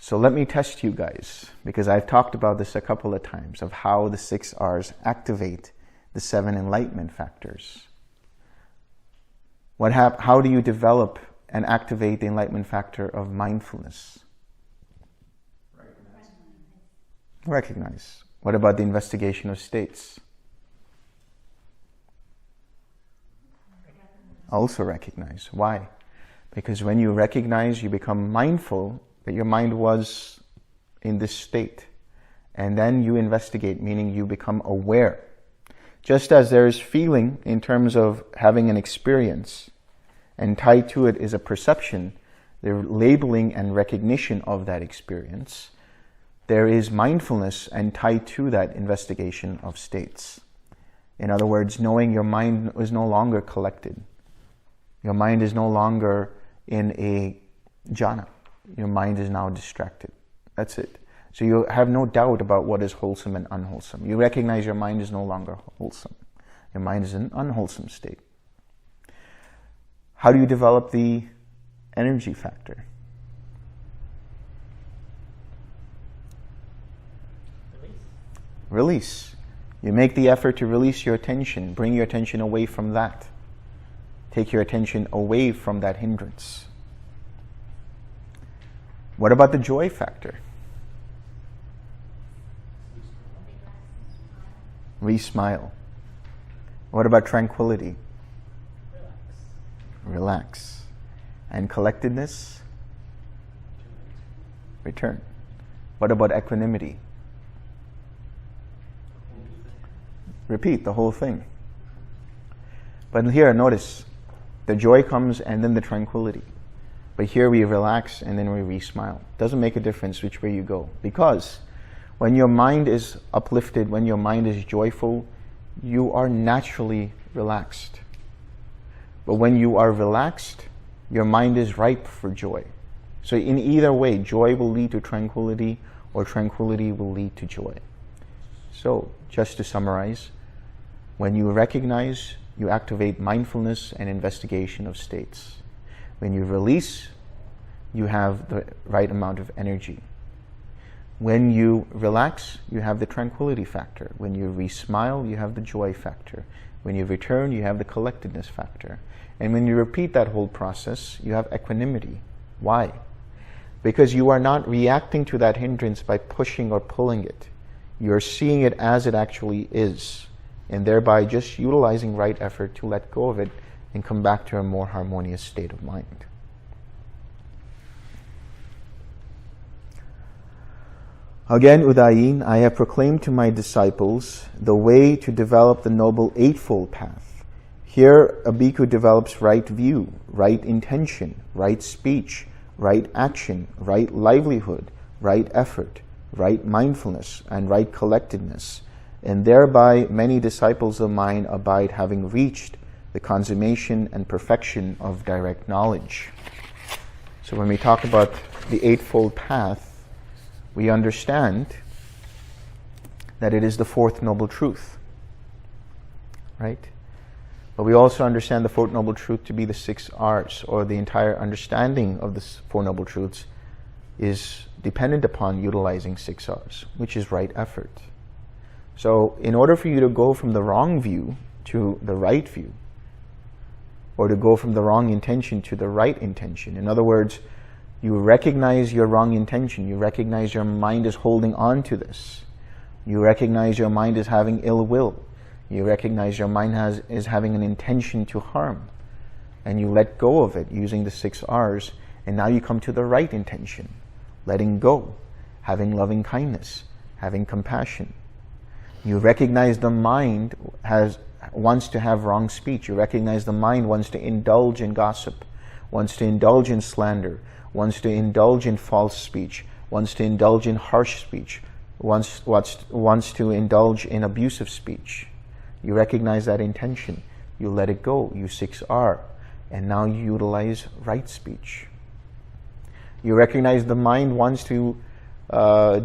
So let me test you guys, because I've talked about this a couple of times, of how the 6 R's activate the 7 enlightenment factors. How do you develop and activate the enlightenment factor of mindfulness? Recognize. What about the investigation of states? Also recognize. Why? Because when you recognize, you become mindful that your mind was in this state. And then you investigate, meaning you become aware. Just as there is feeling in terms of having an experience, and tied to it is a perception, the labeling and recognition of that experience, there is mindfulness and tied to that investigation of states. In other words, knowing your mind is no longer collected. Your mind is no longer in a jhana. Your mind is now distracted. That's it. So you have no doubt about what is wholesome and unwholesome. You recognize your mind is no longer wholesome. Your mind is in an unwholesome state. How do you develop the energy factor? Release. You make the effort to release your attention. Bring your attention away from that. Take your attention away from that hindrance. What about the joy factor? Re-smile. What about tranquility? Relax. And collectedness? Return. What about equanimity? Repeat the whole thing. But here, notice, the joy comes and then the tranquility. But here we relax and then we re-smile. Doesn't make a difference which way you go. Because when your mind is uplifted, when your mind is joyful, you are naturally relaxed. But when you are relaxed, your mind is ripe for joy. So in either way, joy will lead to tranquility or tranquility will lead to joy. So just to summarize, when you recognize, you activate mindfulness and investigation of states. When you release, you have the right amount of energy. When you relax, you have the tranquility factor. When you re-smile, you have the joy factor. When you return, you have the collectedness factor. And when you repeat that whole process, you have equanimity. Why? Because you are not reacting to that hindrance by pushing or pulling it. You are seeing it as it actually is, and thereby just utilizing right effort to let go of it and come back to a more harmonious state of mind. Again, Udayin, I have proclaimed to my disciples the way to develop the Noble Eightfold Path. Here, a bhikkhu develops right view, right intention, right speech, right action, right livelihood, right effort, right mindfulness, and right collectedness, and thereby many disciples of mine abide, having reached the consummation and perfection of direct knowledge. So when we talk about the Eightfold Path, we understand that it is the Fourth Noble Truth, right? But we also understand the Fourth Noble Truth to be the 6 R's, or the entire understanding of the Four Noble Truths is dependent upon utilizing 6 R's, which is right effort. So in order for you to go from the wrong view to the right view, or to go from the wrong intention to the right intention, in other words, you recognize your wrong intention, you recognize your mind is holding on to this, you recognize your mind is having ill will, you recognize your mind is having an intention to harm, and you let go of it using the 6 R's, and now you come to the right intention, letting go, having loving kindness, having compassion. You recognize the mind wants to have wrong speech. You recognize the mind wants to indulge in gossip, wants to indulge in slander, wants to indulge in false speech, wants to indulge in harsh speech, wants to indulge in abusive speech. You recognize that intention. You let it go. You 6R. And now you utilize right speech. You recognize the mind wants to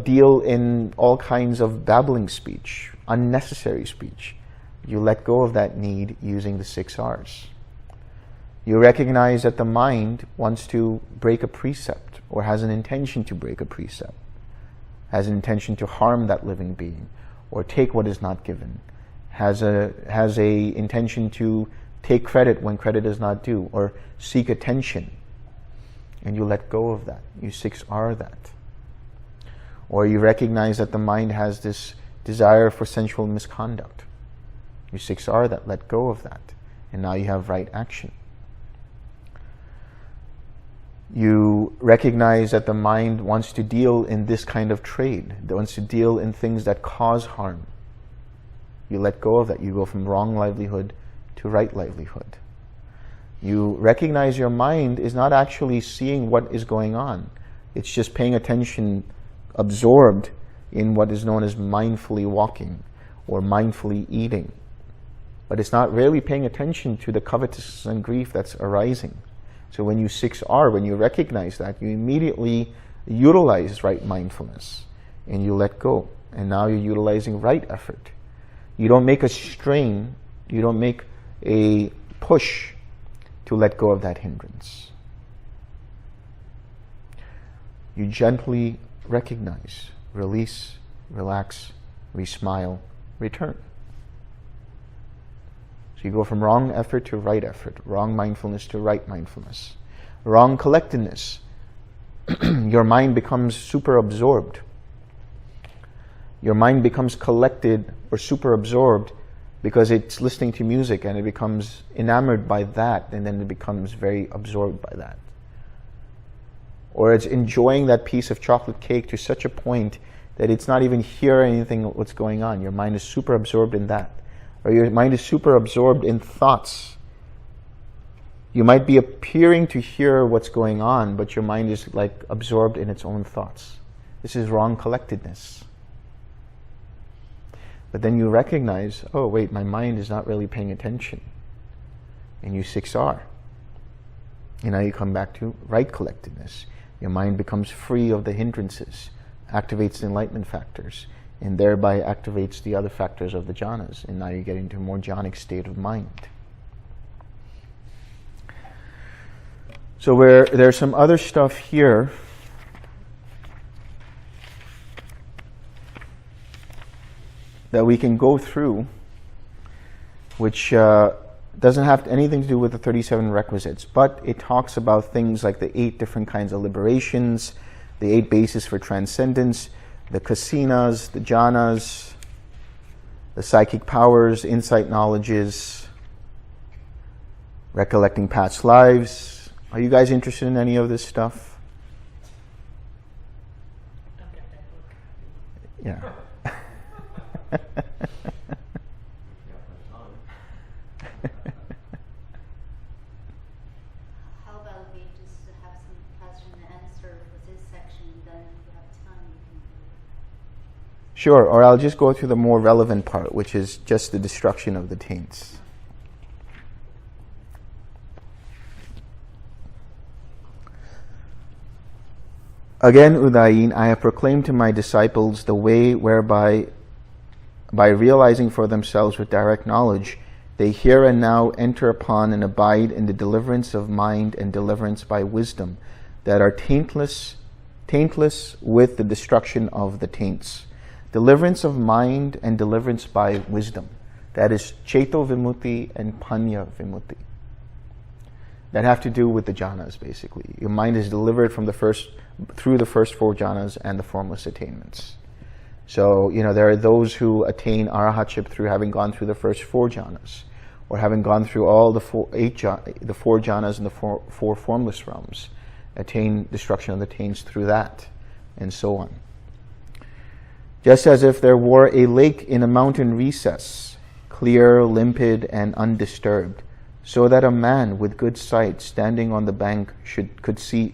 deal in all kinds of babbling speech, unnecessary speech. You let go of that need using the 6 R's. You recognize that the mind wants to break a precept or has an intention to break a precept, has an intention to harm that living being or take what is not given, has a intention to take credit when credit is not due or seek attention. And you let go of that. You 6R that. Or you recognize that the mind has this desire for sensual misconduct. You 6R that, let go of that. And now you have right action. You recognize that the mind wants to deal in this kind of trade. It wants to deal in things that cause harm. You let go of that. You go from wrong livelihood to right livelihood. You recognize your mind is not actually seeing what is going on. It's just paying attention, absorbed in what is known as mindfully walking or mindfully eating. But it's not really paying attention to the covetousness and grief that's arising. So when you 6R, when you recognize that, you immediately utilize right mindfulness and you let go. And now you're utilizing right effort. You don't make a strain, you don't make a push to let go of that hindrance. You gently recognize, release, relax, re-smile, return. So you go from wrong effort to right effort, wrong mindfulness to right mindfulness, wrong collectedness. Your mind becomes super absorbed. Your mind becomes collected or super absorbed because it's listening to music and it becomes enamored by that, and then it becomes very absorbed by that. Or it's enjoying that piece of chocolate cake to such a point that it's not even hearing anything what's going on. Your mind is super absorbed in that. Or your mind is super absorbed in thoughts. You might be appearing to hear what's going on, but your mind is like absorbed in its own thoughts. This is wrong collectedness. But then you recognize, oh wait, my mind is not really paying attention. And you 6R. And now you come back to right collectedness. Your mind becomes free of the hindrances, activates the enlightenment factors, and thereby activates the other factors of the jhanas. And now you get into a more jhanic state of mind. So there's some other stuff here that we can go through, which doesn't have anything to do with the 37 requisites, but it talks about things like the 8 different kinds of liberations, the 8 bases for transcendence, the kasinas, the jhanas, the psychic powers, insight knowledges, recollecting past lives. Are you guys interested in any of this stuff? Yeah. How about we just have some question and answer for this section, then if you have time you can do it. Sure, or I'll just go through the more relevant part, which is just the destruction of the taints. Again, Udayin, I have proclaimed to my disciples the way whereby, by realizing for themselves with direct knowledge, they here and now enter upon and abide in the deliverance of mind and deliverance by wisdom, that are taintless with the destruction of the taints. Deliverance of mind and deliverance by wisdom. That is Cheto Vimutti and Panya Vimutti. That have to do with the jhanas, basically. Your mind is delivered from through the first 4 jhanas and the formless attainments. So, there are those who attain arahatship through having gone through the first 4 jhanas, or having gone through all the 4 jhanas and the four formless realms, attain destruction of the taints through that, and so on. Just as if there were a lake in a mountain recess, clear, limpid, and undisturbed, so that a man with good sight standing on the bank could see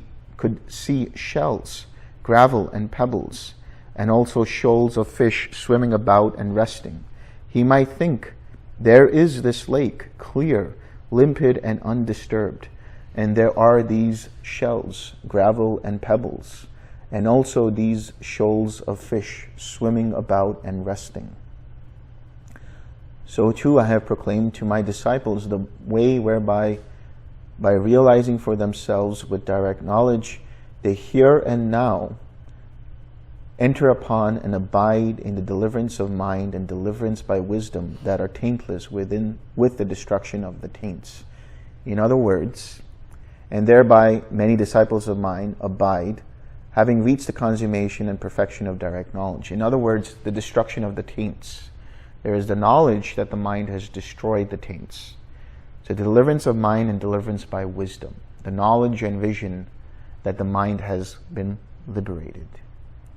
shells, gravel, and pebbles, and also shoals of fish swimming about and resting, he might think, there is this lake, clear, limpid, and undisturbed, and there are these shells, gravel, and pebbles, and also these shoals of fish swimming about and resting. So too I have proclaimed to my disciples the way whereby, by realizing for themselves with direct knowledge, they here and now enter upon and abide in the deliverance of mind and deliverance by wisdom that are taintless with the destruction of the taints. In other words, and thereby many disciples of mine abide, having reached the consummation and perfection of direct knowledge. In other words, the destruction of the taints. There is the knowledge that the mind has destroyed the taints. So deliverance of mind and deliverance by wisdom. The knowledge and vision that the mind has been liberated.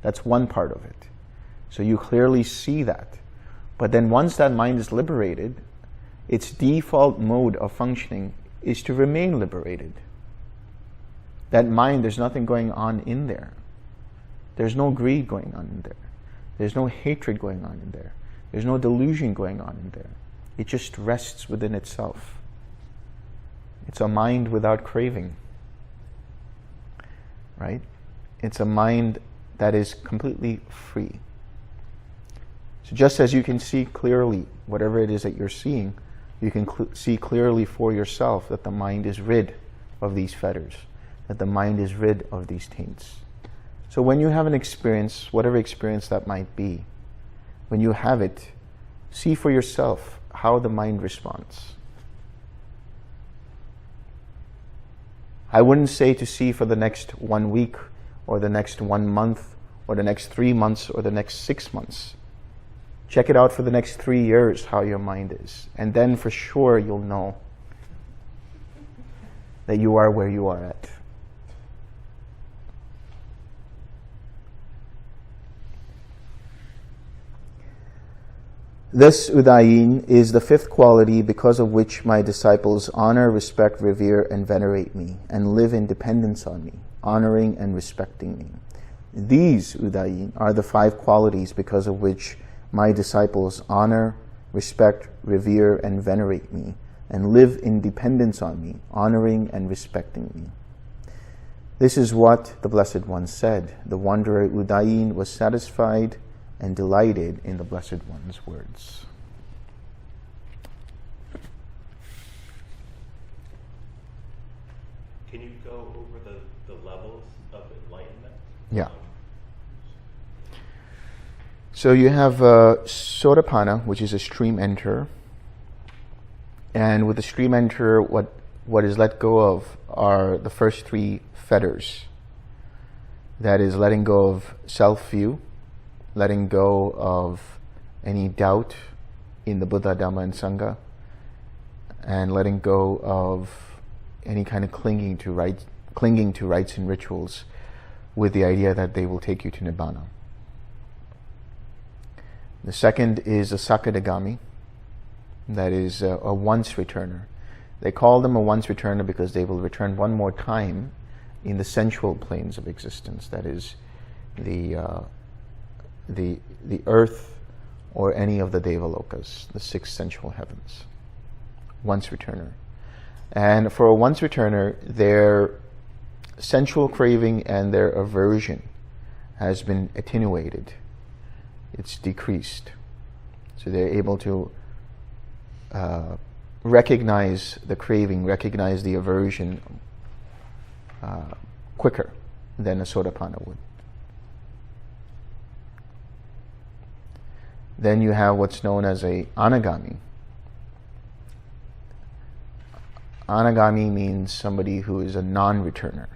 That's one part of it. So you clearly see that. But then once that mind is liberated, its default mode of functioning is to remain liberated. That mind, there's nothing going on in there. There's no greed going on in there. There's no hatred going on in there. There's no delusion going on in there. It just rests within itself. It's a mind without craving. Right? It's a mind that is completely free. So just as you can see clearly whatever it is that you're seeing, you can see clearly for yourself that the mind is rid of these fetters, that the mind is rid of these taints. So when you have an experience, whatever experience that might be, when you have it, see for yourself how the mind responds. I wouldn't say to see for the next 1 week, or the next 1 month, or the next 3 months, or the next 6 months. Check it out for the next 3 years, how your mind is. And then for sure you'll know that you are where you are at. This Udayin is the 5th quality because of which my disciples honor, respect, revere, and venerate me, and live in dependence on me, honoring and respecting me. These Udayin are the 5 qualities because of which my disciples honor, respect, revere, and venerate me, and live in dependence on me, honoring and respecting me. This is what the Blessed One said. The wanderer Udayin was satisfied and delighted in the Blessed One's words. Can you go over the levels of enlightenment? Yeah. So you have Sotapanna, which is a stream enter. And with the stream enter, what is let go of are the first 3 fetters. That is letting go of self-view, letting go of any doubt in the Buddha, Dhamma, and Sangha, and letting go of any kind of clinging to rites and rituals with the idea that they will take you to Nibbana. The second is a Sakadagami, that is a once returner. They call them a once returner because they will return one more time in the sensual planes of existence, that is the earth or any of the Devalokas, the 6 sensual heavens. Once returner. And for a once returner, their sensual craving and their aversion has been attenuated. It's decreased. So they're able to recognize the craving, recognize the aversion quicker than a Sotapanna would. Then you have what's known as a anagami. Anagami means somebody who is a non-returner.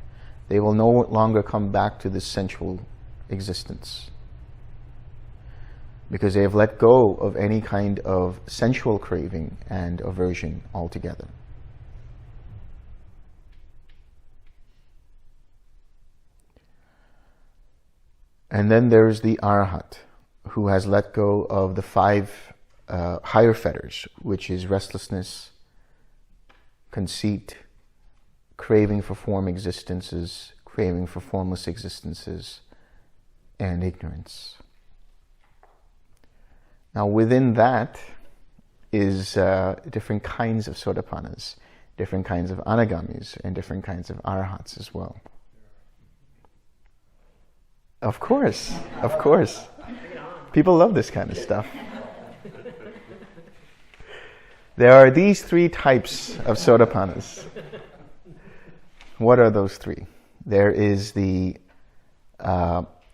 They will no longer come back to this sensual existence because they have let go of any kind of sensual craving and aversion altogether. And then there's the Arhat, who has let go of the 5 higher fetters, which is restlessness, conceit, craving for form existences, craving for formless existences, and ignorance. Now within that is different kinds of sotapannas, different kinds of anagamis, and different kinds of arhats as well. Of course, of course. People love this kind of stuff. There are these 3 types of sotapannas. What are those 3? There is the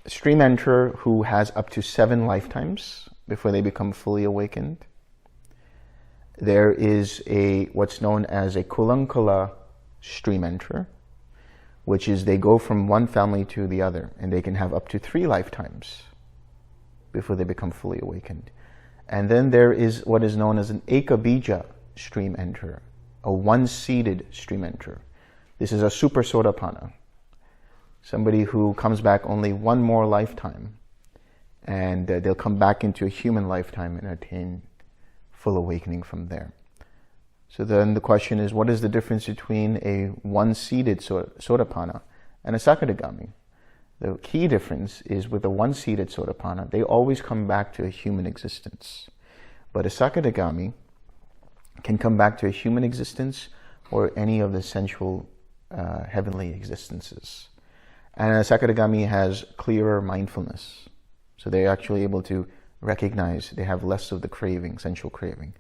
stream enterer who has up to 7 lifetimes before they become fully awakened. There is what's known as a kulankala stream enterer, which is they go from one family to the other, and they can have up to 3 lifetimes before they become fully awakened. And then there is what is known as an ekabija stream enterer, a one-seeded stream enterer. This is a super sotapanna, somebody who comes back only one more lifetime, and they'll come back into a human lifetime and attain full awakening from there. So then the question is, what is the difference between a one-seeded sotapanna and a sakadagami? The key difference is with a one-seeded sotapanna, they always come back to a human existence. But a sakadagami can come back to a human existence or any of the sensual heavenly existences. And a sakadagami has clearer mindfulness. So they're actually able to recognize they have less of the craving, sensual craving,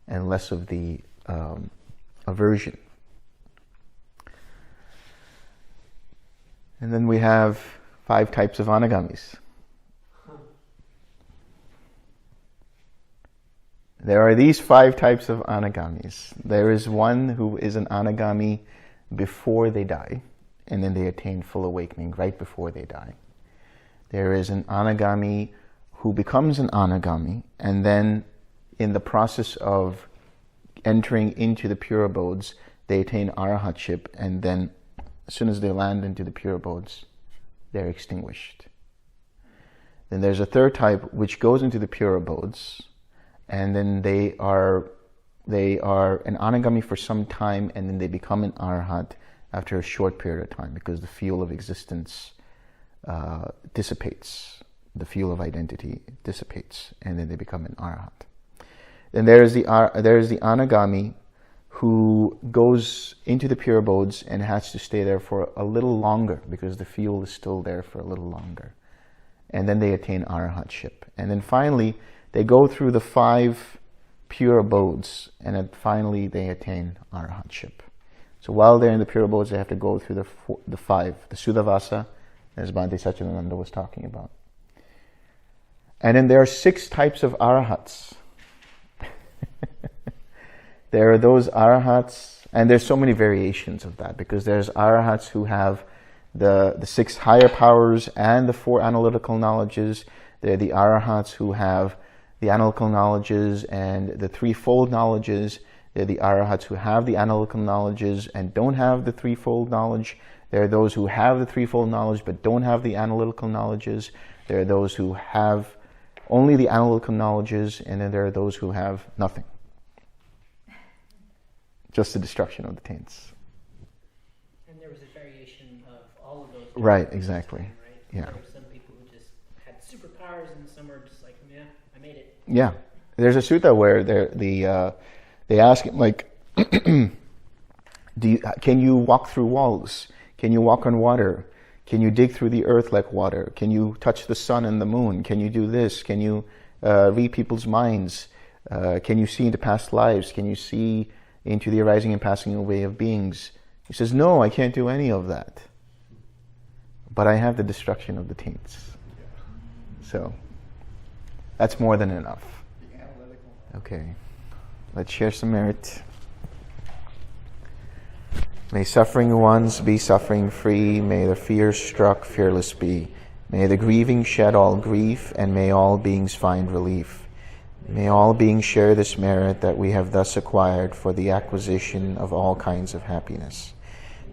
and less of the aversion. And then we have 5 types of anagamis. There are these 5 types of anagamis. There is one who is an anagami before they die, and then they attain full awakening right before they die. There is an anagami who becomes an anagami, and then in the process of entering into the pure abodes, they attain arahatship, and then as soon as they land into the pure abodes, they're extinguished. Then there's a 3rd type which goes into the pure abodes, and then they are an anagami for some time, and then they become an arhat after a short period of time, because the fuel of existence dissipates, the fuel of identity dissipates, and then they become an arhat. Then there's the anagami who goes into the pure abodes and has to stay there for a little longer because the fuel is still there for a little longer. And then they attain arahatship. And then finally, they go through the 5 pure abodes, and then finally they attain arahatship. So while they're in the pure abodes, they have to go through the 5, the Sudhavasa, as Bhante Satchidananda was talking about. And then there are 6 types of arahats. There are those arahats, and there's so many variations of that, because there's arahats who have the 6 higher powers and the 4 analytical knowledges. There are the arahats who have the analytical knowledges and the 3-fold knowledges. There are the arahats who have the analytical knowledges and don't have the 3-fold knowledge. There are those who have the 3-fold knowledge but don't have the analytical knowledges. There are those who have only the analytical knowledges, and then there are those who have nothing. Just the destruction of the taints. And there was a variation of all of those. Right, exactly. Time, right? Yeah. There were some people who just had superpowers, and some were just like, yeah, I made it. Yeah. There's a sutta where they ask him, like, can you walk through walls? Can you walk on water? Can you dig through the earth like water? Can you touch the sun and the moon? Can you do this? Can you read people's minds? Can you see into past lives? Can you see into the arising and passing away of beings? He says, no, I can't do any of that. But I have the destruction of the taints. So, That's more than enough. Okay. Let's share some merit. May suffering ones be suffering free. May the fear struck fearless be. May the grieving shed all grief, and may all beings find relief. May all beings share this merit that we have thus acquired for the acquisition of all kinds of happiness.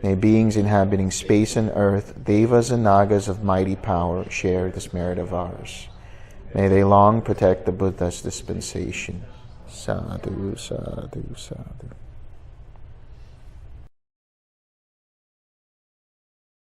May beings inhabiting space and earth, devas and nagas of mighty power, share this merit of ours. May they long protect the Buddha's dispensation. Sadhu, sadhu, sadhu.